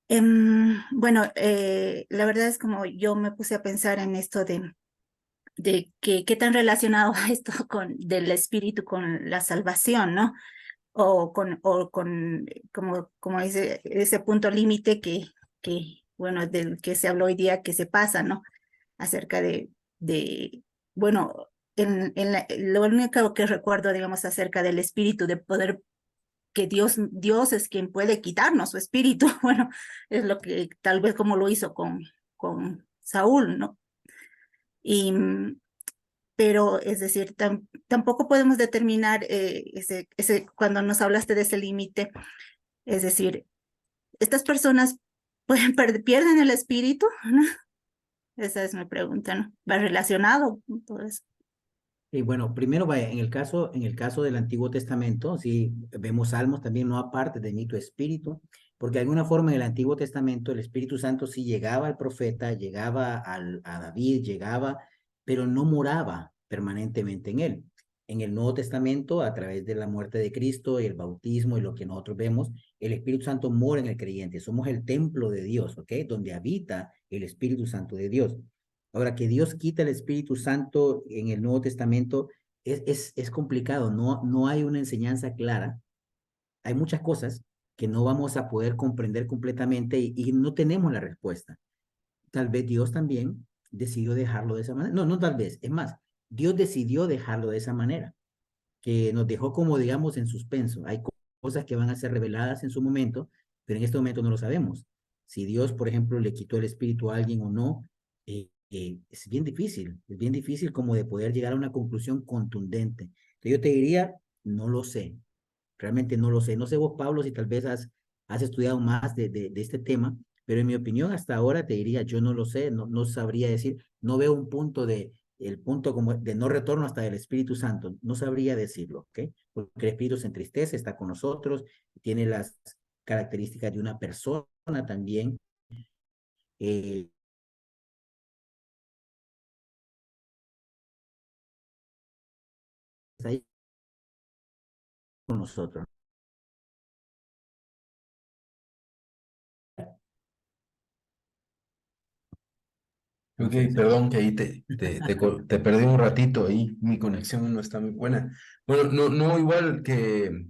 Bueno, la verdad es como yo me puse a pensar en esto de que qué tan relacionado va esto del espíritu con la salvación, ¿no? O con como ese punto límite bueno, del que se habló hoy día que se pasa, ¿no? Acerca bueno, lo único que recuerdo, digamos, acerca del espíritu, de poder, que Dios es quien puede quitarnos su espíritu, bueno, es lo que tal vez como lo hizo con Saúl, ¿no? Y, pero es decir, tampoco podemos determinar cuando nos hablaste de ese límite, es decir, estas personas pierden el espíritu, ¿no? Esa es mi pregunta, ¿no? ¿Va relacionado con todo eso? Y bueno, primero vaya, en el caso del Antiguo Testamento, sí, vemos salmos también, no aparte de mí tu espíritu, porque de alguna forma en el Antiguo Testamento el Espíritu Santo sí llegaba al profeta, llegaba a David, llegaba, pero no moraba permanentemente en él. En el Nuevo Testamento, a través de la muerte de Cristo y el bautismo y lo que nosotros vemos, el Espíritu Santo mora en el creyente. Somos el templo de Dios, ¿ok? Donde habita el Espíritu Santo de Dios. Ahora, que Dios quita el Espíritu Santo en el Nuevo Testamento es complicado, no hay una enseñanza clara. Hay muchas cosas que no vamos a poder comprender completamente y no tenemos la respuesta. Tal vez Dios también decidió dejarlo de esa manera. No, no tal vez, es más, Dios decidió dejarlo de esa manera, que nos dejó como, digamos, en suspenso. Hay cosas que van a ser reveladas en su momento, pero en este momento no lo sabemos. Si Dios, por ejemplo, le quitó el espíritu a alguien o no, es bien difícil como de poder llegar a una conclusión contundente. Entonces yo te diría, no lo sé, realmente no lo sé. No sé vos, Pablo, si tal vez has estudiado más de este tema, pero en mi opinión hasta ahora te diría, yo no lo sé, no sabría decir, no veo un punto el punto como de no retorno hasta el Espíritu Santo, no sabría decirlo, ¿ok? Porque el Espíritu se entristece, está con nosotros, tiene las características de una persona también, eh, está ahí con nosotros. ok, No sé, perdón que ahí te perdí un ratito ahí, mi conexión no está muy buena. Bueno, no igual que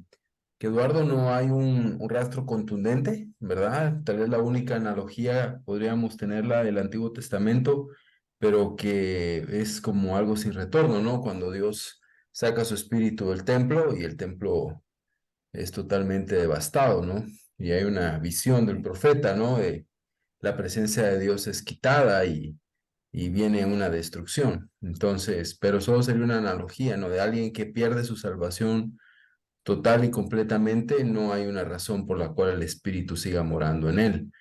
Eduardo, no hay un rastro contundente, ¿verdad? Tal vez la única analogía podríamos tenerla del Antiguo Testamento, pero que es como algo sin retorno, ¿no? Cuando Dios saca su espíritu del templo y el templo es totalmente devastado, ¿no? Y hay una visión del profeta, ¿no? De la presencia de Dios es quitada y viene una destrucción. Entonces, pero solo sería una analogía, ¿no? De alguien que pierde su salvación total y completamente, no hay una razón por la cual el espíritu siga morando en él.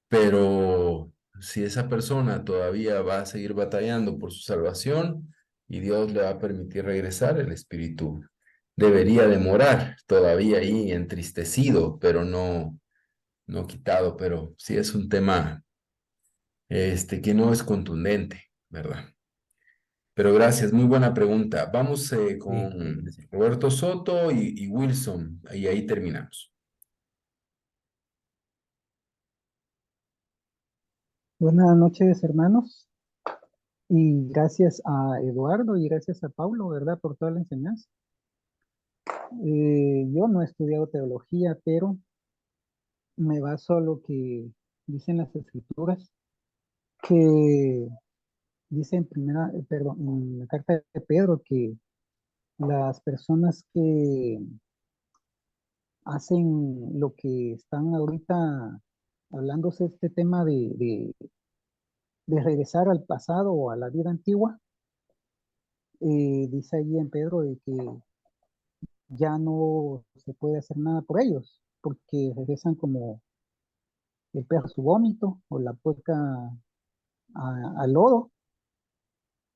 Pero si esa persona todavía va a seguir batallando por su salvación y Dios le va a permitir regresar, el espíritu debería de morar todavía ahí entristecido, pero no quitado. Pero sí es un tema que no es contundente, ¿verdad? Pero gracias, muy buena pregunta. Vamos sí, con gracias. Roberto Soto y Wilson, y ahí terminamos. Buenas noches, hermanos, y gracias a Eduardo y gracias a Pablo, ¿verdad? Por toda la enseñanza. Yo no he estudiado teología, pero me baso a lo que dicen las escrituras que dice perdón, en la carta de Pedro que las personas que hacen lo que están ahorita hablándose este tema de regresar al pasado o a la vida antigua, dice allí en Pedro de que ya no se puede hacer nada por ellos, porque regresan como el perro a su vómito o la puerca al lodo.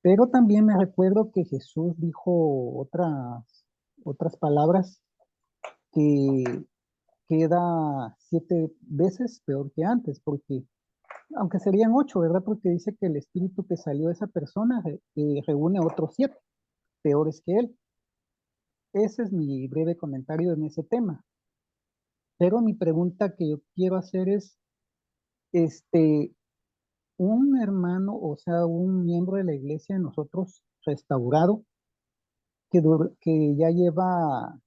Pero también me recuerdo que Jesús dijo otras palabras que queda 7 veces peor que antes, porque aunque serían 8, ¿verdad? Porque dice que el espíritu que salió de esa persona reúne a otros 7 peores que él. Ese es mi breve comentario en ese tema. Pero mi pregunta que yo quiero hacer es, este, un hermano, o sea, un miembro de la iglesia de nosotros restaurado, que ya lleva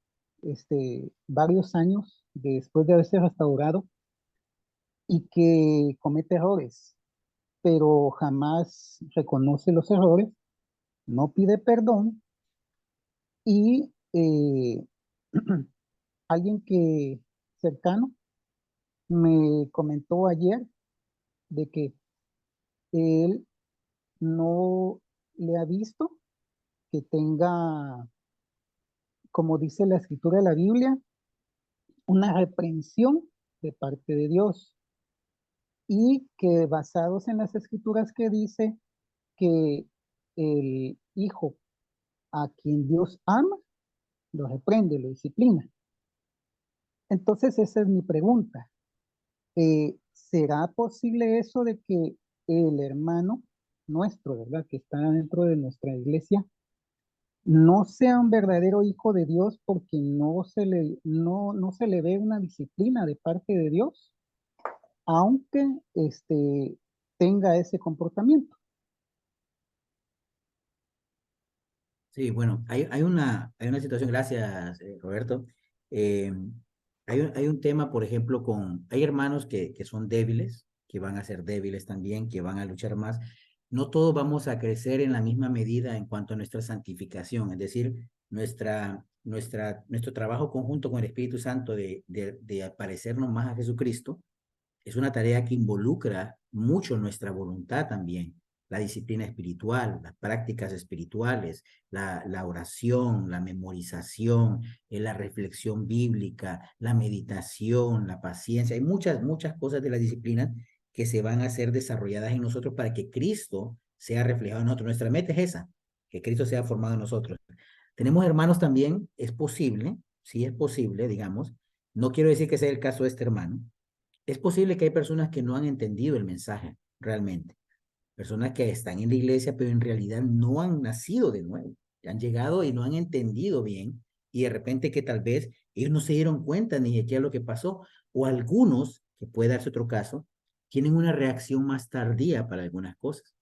varios años después de haberse restaurado y que comete errores, pero jamás reconoce los errores, no pide perdón y alguien que cercano me comentó ayer de que él no le ha visto que tenga, como dice la escritura de la Biblia, una reprensión de parte de Dios y que basados en las escrituras que dice que el hijo a quien Dios ama, lo reprende, lo disciplina. Entonces esa es mi pregunta. ¿Será posible eso de que el hermano nuestro, ¿verdad? Que está dentro de nuestra iglesia, no sea un verdadero hijo de Dios porque no se le ve una disciplina de parte de Dios, aunque tenga ese comportamiento? Sí, bueno, hay una situación, gracias, Roberto. Eh, hay un tema, por ejemplo, hay hermanos que son débiles, que van a ser débiles también, que van a luchar más. No todos vamos a crecer en la misma medida en cuanto a nuestra santificación, es decir, nuestro trabajo conjunto con el Espíritu Santo de parecernos más a Jesucristo es una tarea que involucra mucho nuestra voluntad también, la disciplina espiritual, las prácticas espirituales, la oración, la memorización, la reflexión bíblica, la meditación, la paciencia. Hay muchas cosas de la disciplina que se van a ser desarrolladas en nosotros para que Cristo sea reflejado en nosotros. Nuestra meta es esa, que Cristo sea formado en nosotros. Tenemos hermanos también, es posible, sí es posible, digamos, no quiero decir que sea el caso de este hermano, es posible que hay personas que no han entendido el mensaje realmente, personas que están en la iglesia, pero en realidad no han nacido de nuevo, han llegado y no han entendido bien, y de repente que tal vez ellos no se dieron cuenta ni de qué es lo que pasó, o algunos, que puede darse otro caso, tienen una reacción más tardía para algunas cosas.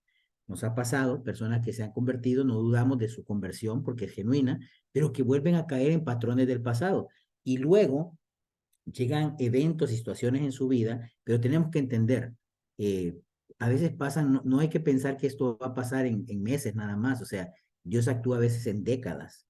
Nos ha pasado, personas que se han convertido, no dudamos de su conversión porque es genuina, pero que vuelven a caer en patrones del pasado. Y luego llegan eventos y situaciones en su vida, pero tenemos que entender, eh, a veces pasan, no hay que pensar que esto va a pasar en meses nada más, o sea, Dios actúa a veces en décadas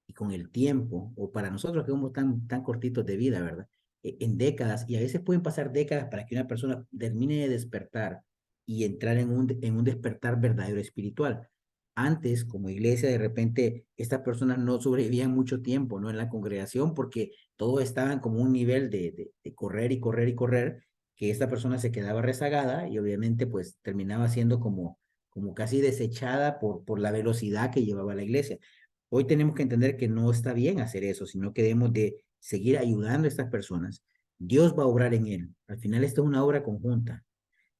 y con el tiempo, o para nosotros que somos tan cortitos de vida, ¿verdad? En décadas, y a veces pueden pasar décadas para que una persona termine de despertar y entrar en un despertar verdadero espiritual. Antes, como iglesia, de repente, estas personas no sobrevivían mucho tiempo, ¿no? En la congregación, porque todos estaban como un nivel de correr y correr y correr, que esta persona se quedaba rezagada y obviamente pues terminaba siendo como casi desechada por la velocidad que llevaba la iglesia. Hoy tenemos que entender que no está bien hacer eso, sino que debemos de seguir ayudando a estas personas. Dios va a obrar en él. Al final esto es una obra conjunta.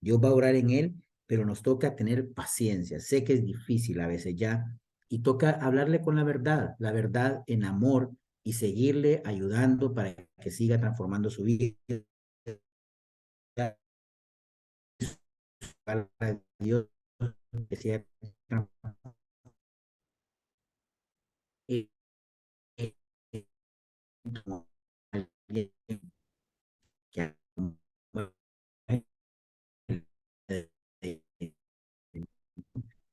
Dios va a obrar en él, pero nos toca tener paciencia. Sé que es difícil a veces ya, y toca hablarle con la verdad en amor y seguirle ayudando para que siga transformando su vida. Para Dios, que siga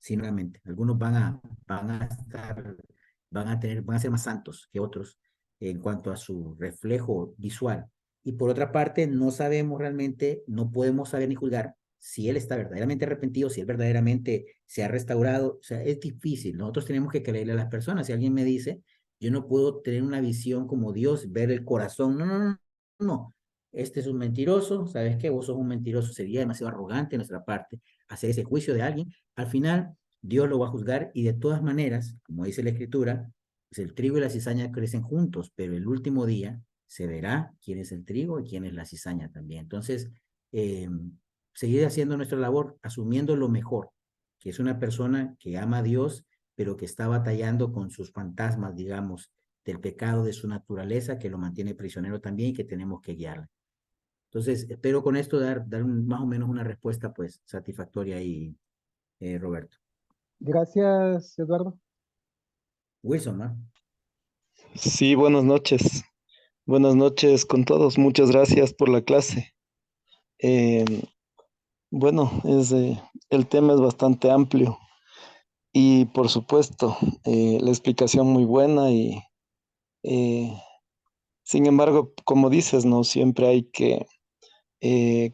sinceramente. Algunos van a ser más santos que otros en cuanto a su reflejo visual. Y por otra parte, no sabemos realmente, no podemos saber ni juzgar si él está verdaderamente arrepentido, si él verdaderamente se ha restaurado. O sea, es difícil. Nosotros tenemos que creerle a las personas. Si alguien me dice, yo no puedo tener una visión como Dios, ver el corazón. No, no, no, no. Este es un mentiroso. ¿Sabes qué? Vos sos un mentiroso. Sería demasiado arrogante de nuestra parte hacer ese juicio de alguien. Al final, Dios lo va a juzgar y de todas maneras, como dice la Escritura, pues el trigo y la cizaña crecen juntos, pero el último día se verá quién es el trigo y quién es la cizaña también. Entonces, eh, seguir haciendo nuestra labor, asumiendo lo mejor, que es una persona que ama a Dios, pero que está batallando con sus fantasmas, digamos, del pecado de su naturaleza, que lo mantiene prisionero también y que tenemos que guiarle. Entonces, espero con esto dar más o menos una respuesta, pues, satisfactoria ahí, Roberto. Gracias, Eduardo. Wilson, ¿no? Sí, buenas noches. Buenas noches con todos. Muchas gracias por la clase. Eh, bueno, el tema es bastante amplio y por supuesto la explicación muy buena y eh, sin embargo, como dices, no siempre hay que,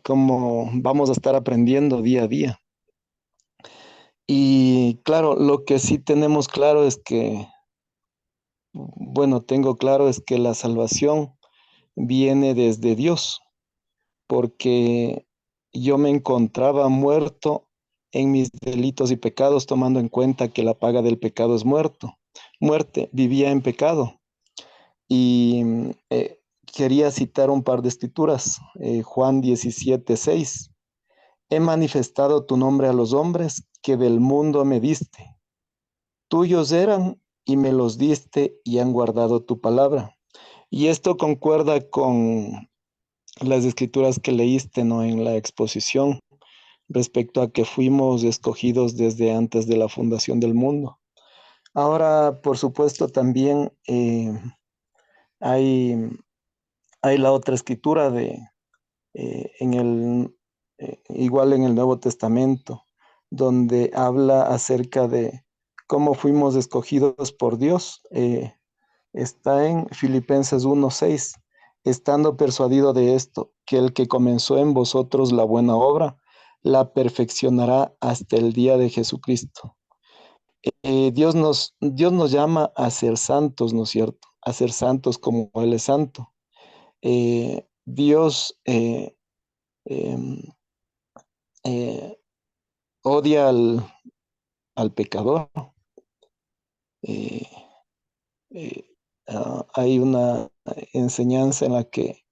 como vamos a estar aprendiendo día a día. Y claro, lo que sí tenemos claro es que, bueno, tengo claro es que la salvación viene desde Dios, porque yo me encontraba muerto en mis delitos y pecados, tomando en cuenta que la paga del pecado es muerte, vivía en pecado. Y quería citar un par de escrituras, Juan 17:6. He manifestado tu nombre a los hombres que del mundo me diste. Tuyos eran y me los diste y han guardado tu palabra. Y esto concuerda con las escrituras que leíste, ¿no? En la exposición respecto a que fuimos escogidos desde antes de la fundación del mundo. Ahora, por supuesto, también hay, hay la otra escritura igual en el Nuevo Testamento, donde habla acerca de cómo fuimos escogidos por Dios. Está en Filipenses 1:6, estando persuadido de esto, que el que comenzó en vosotros la buena obra, la perfeccionará hasta el día de Jesucristo. Dios nos llama a ser santos, ¿no es cierto? A ser santos como Él es santo. Dios em, eh, odia al pecador. Eh, eh, Hay una enseñanza en la que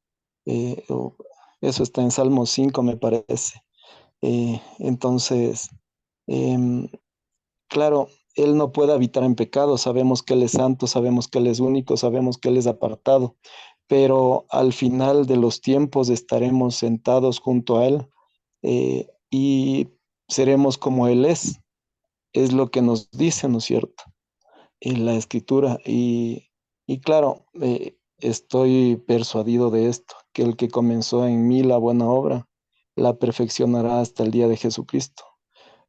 Eh, o- eso está en Salmo 5, me parece. Entonces, em, claro, Él no puede habitar en pecado. Sabemos que Él es santo, sabemos que Él es único, sabemos que Él es apartado, pero al final de los tiempos estaremos sentados junto a Él y seremos como Él es lo que nos dice, ¿no es cierto? En la escritura. Y claro, estoy persuadido de esto, que el que comenzó en mí la buena obra, la perfeccionará hasta el día de Jesucristo.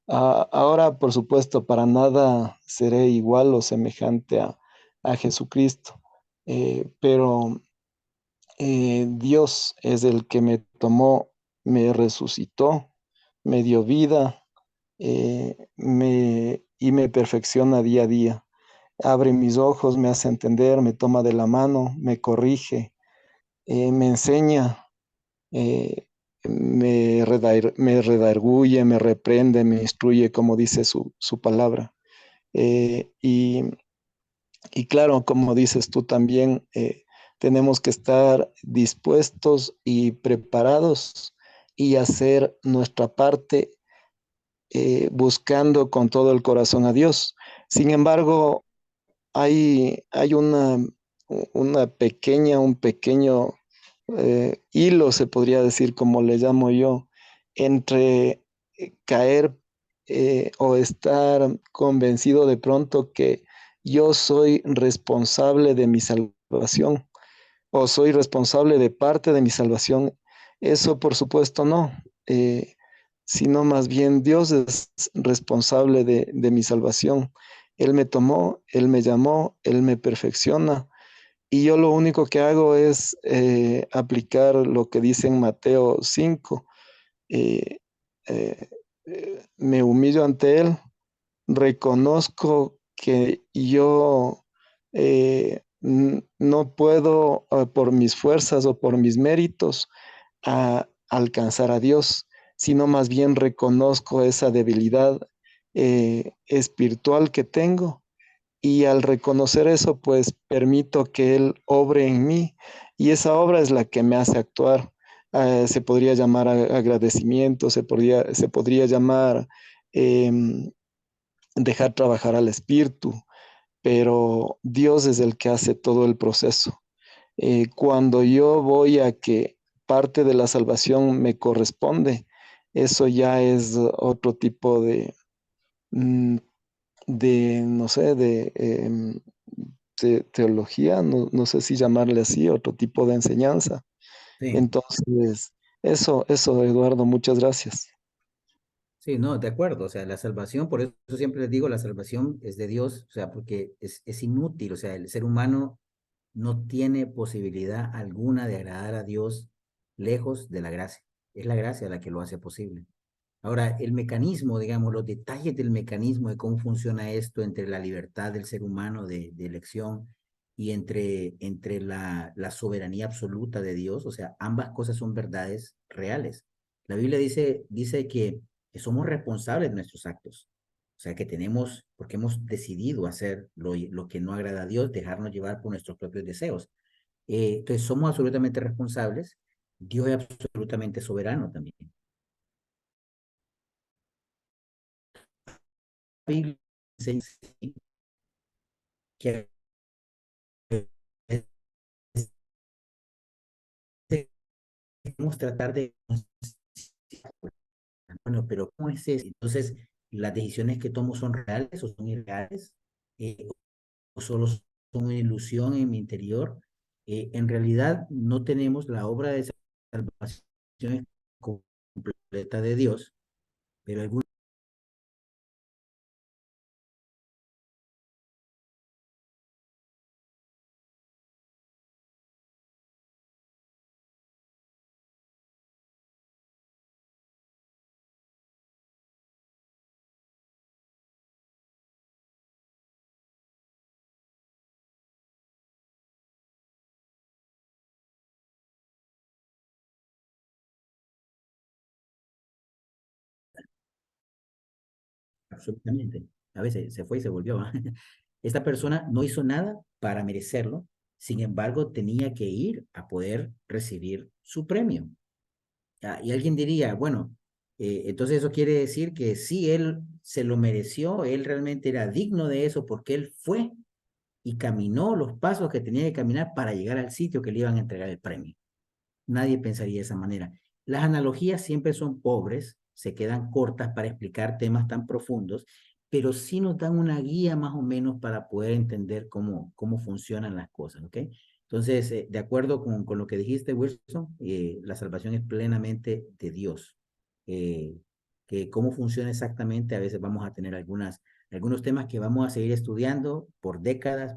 Ahora, por supuesto, para nada seré igual o semejante a Jesucristo, pero Dios es el que me tomó, me resucitó, me dio vida y me perfecciona día a día. Abre mis ojos, me hace entender, me toma de la mano, me corrige, me enseña, me redarguye, me reprende, me instruye, como dice su palabra. Eh, y, y claro, como dices tú también, tenemos que estar dispuestos y preparados y hacer nuestra parte buscando con todo el corazón a Dios. Sin embargo, hay un pequeño hilo, se podría decir, como le llamo yo, entre caer o estar convencido de pronto que yo soy responsable de mi salvación o soy responsable de parte de mi salvación. Eso, por supuesto, no. Eh, sino más bien Dios es responsable de mi salvación. Él me tomó, Él me llamó, Él me perfecciona. Y yo lo único que hago es aplicar lo que dice en Mateo 5. eh, eh, Me humillo ante Él, reconozco que yo no puedo por mis fuerzas o por mis méritos alcanzar a Dios, sino más bien reconozco esa debilidad espiritual que tengo, y al reconocer eso, pues permito que Él obre en mí, y esa obra es la que me hace actuar. Se podría llamar agradecimiento, se podría llamar em, dejar trabajar al espíritu, pero Dios es el que hace todo el proceso. Cuando yo voy a que parte de la salvación me corresponde, eso ya es otro tipo mm, no sé, de teología, no sé si llamarle así, otro tipo de enseñanza. Sí. Entonces, eso, Eduardo, muchas gracias. Sí, no, de acuerdo, o sea, la salvación, por eso siempre les digo, la salvación es de Dios, o sea, porque es inútil, o sea, el ser humano no tiene posibilidad alguna de agradar a Dios lejos de la gracia. Es la gracia la que lo hace posible. Ahora, el mecanismo, digamos, los detalles del mecanismo de cómo funciona esto entre la libertad del ser humano de elección y entre la soberanía absoluta de Dios, o sea, ambas cosas son verdades reales. La Biblia dice que somos responsables de nuestros actos, o sea, que tenemos, porque hemos decidido hacer lo que no agrada a Dios, dejarnos llevar por nuestros propios deseos. Entonces, somos absolutamente responsables. Dios es absolutamente soberano también. La Biblia enseña que debemos tratar de... Bueno, pero ¿cómo es eso? Entonces, ¿las decisiones que tomo son reales o son irreales? ¿O solo son una ilusión en mi interior? En realidad no tenemos la obra de salvación completa de Dios, pero algunos... Absolutamente. A veces se fue y se volvió. ¿Va? Esta persona no hizo nada para merecerlo, sin embargo, tenía que ir a poder recibir su premio. Y alguien diría, bueno, entonces eso quiere decir que sí, él se lo mereció, él realmente era digno de eso porque él fue y caminó los pasos que tenía que caminar para llegar al sitio que le iban a entregar el premio. Nadie pensaría de esa manera. Las analogías siempre son pobres, se quedan cortas para explicar temas tan profundos, pero sí nos dan una guía más o menos para poder entender cómo funcionan las cosas, ¿ok? Entonces, de acuerdo con lo que dijiste, Wilson, la salvación es plenamente de Dios. Eh, que cómo funciona exactamente, a veces vamos a tener algunos temas que vamos a seguir estudiando por décadas,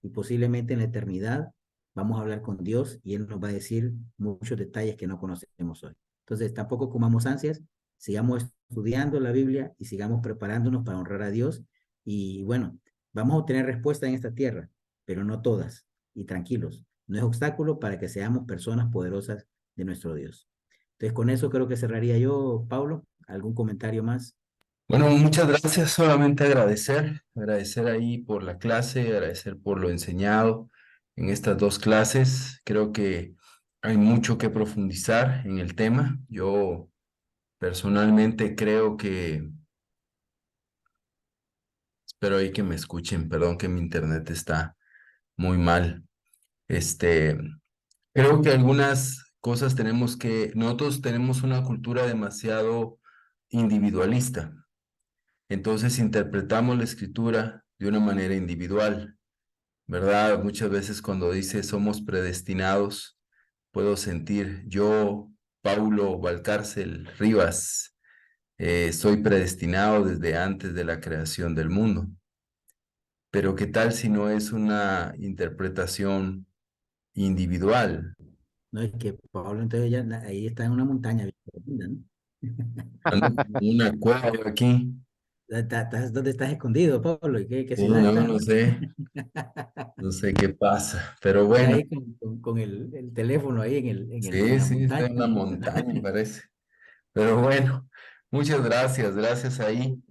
y posiblemente en la eternidad vamos a hablar con Dios y Él nos va a decir muchos detalles que no conocemos hoy. Entonces, tampoco comamos ansias, sigamos estudiando la Biblia y sigamos preparándonos para honrar a Dios. Y bueno, vamos a obtener respuesta en esta tierra, pero no todas. Y tranquilos, no es obstáculo para que seamos personas poderosas de nuestro Dios. Entonces, con eso creo que cerraría yo, Pablo. ¿Algún comentario más? Bueno, muchas gracias. Solamente agradecer ahí por la clase, agradecer por lo enseñado en estas dos clases. Creo que hay mucho que profundizar en el tema. Yo personalmente creo que, espero ahí que me escuchen, perdón que mi internet está muy mal. Este, Creo que algunas cosas nosotros tenemos una cultura demasiado individualista. Entonces interpretamos la escritura de una manera individual, ¿verdad? Muchas veces cuando dice somos predestinados, puedo sentir yo, Paulo Valcárcel Rivas, soy predestinado desde antes de la creación del mundo. Pero ¿qué tal si no es una interpretación individual? No, es que Pablo entonces ya ahí está en una montaña bien profunda, ¿no? Ando como en una cueva aquí. ¿Dónde estás escondido, Pablo? ¿Y qué Sí, ciudad no, estás? no sé qué pasa, pero Está bueno, ahí con el teléfono ahí en sí, la sí, está montaña. en una montaña, parece. Pero bueno, muchas gracias, gracias ahí,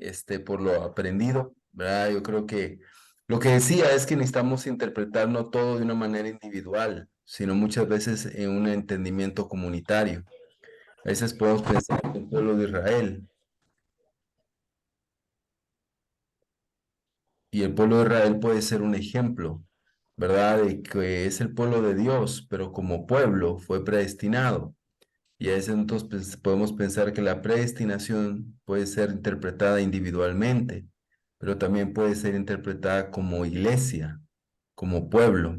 por lo aprendido, ¿verdad? Yo creo que lo que decía es que necesitamos interpretar no todo de una manera individual, sino muchas veces en un entendimiento comunitario. A veces podemos pensar en el pueblo de Israel, y el pueblo de Israel puede ser un ejemplo, ¿verdad? De que es el pueblo de Dios, pero como pueblo fue predestinado. Y a veces entonces podemos pensar que la predestinación puede ser interpretada individualmente, pero también puede ser interpretada como iglesia, como pueblo.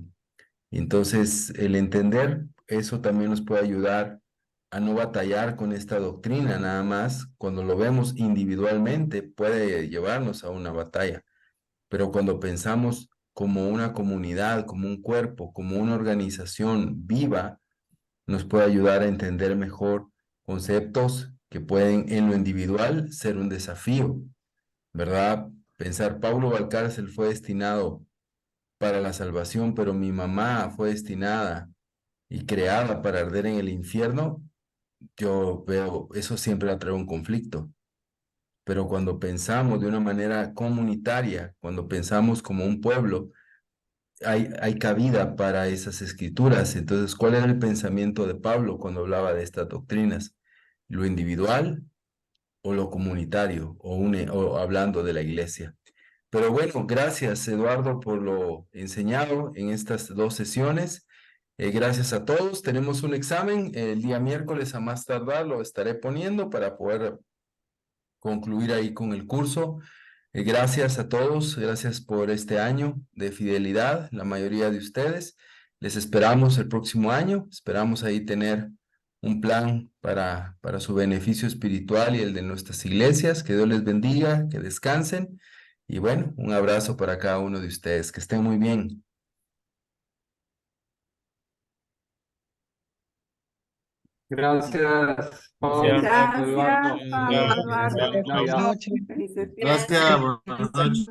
Entonces, el entender eso también nos puede ayudar a no batallar con esta doctrina, nada más cuando lo vemos individualmente puede llevarnos a una batalla, pero cuando pensamos como una comunidad, como un cuerpo, como una organización viva, nos puede ayudar a entender mejor conceptos que pueden en lo individual ser un desafío, ¿verdad? Pensar, Paulo Valcárcel fue destinado para la salvación, pero mi mamá fue destinada y creada para arder en el infierno. Yo veo, eso siempre atrae un conflicto. Pero cuando pensamos de una manera comunitaria, cuando pensamos como un pueblo, hay cabida para esas escrituras. Entonces, ¿cuál era el pensamiento de Pablo cuando hablaba de estas doctrinas? ¿Lo individual o lo comunitario o hablando de la iglesia? Pero bueno, gracias Eduardo por lo enseñado en estas dos sesiones. Gracias a todos. Tenemos un examen el día miércoles a más tardar, lo estaré poniendo para poder concluir ahí con el curso. Gracias a todos, gracias por este año de fidelidad, la mayoría de ustedes. Les esperamos el próximo año, esperamos ahí tener un plan para su beneficio espiritual y el de nuestras iglesias. Que Dios les bendiga, que descansen y bueno, un abrazo para cada uno de ustedes. Que estén muy bien. Gracias, Pablo, Gracias, Eduardo. Pablo, Gracias. Eduardo. Buenas Feliz Navidad. noches. Felices Gracias, fiestas. buenas noches.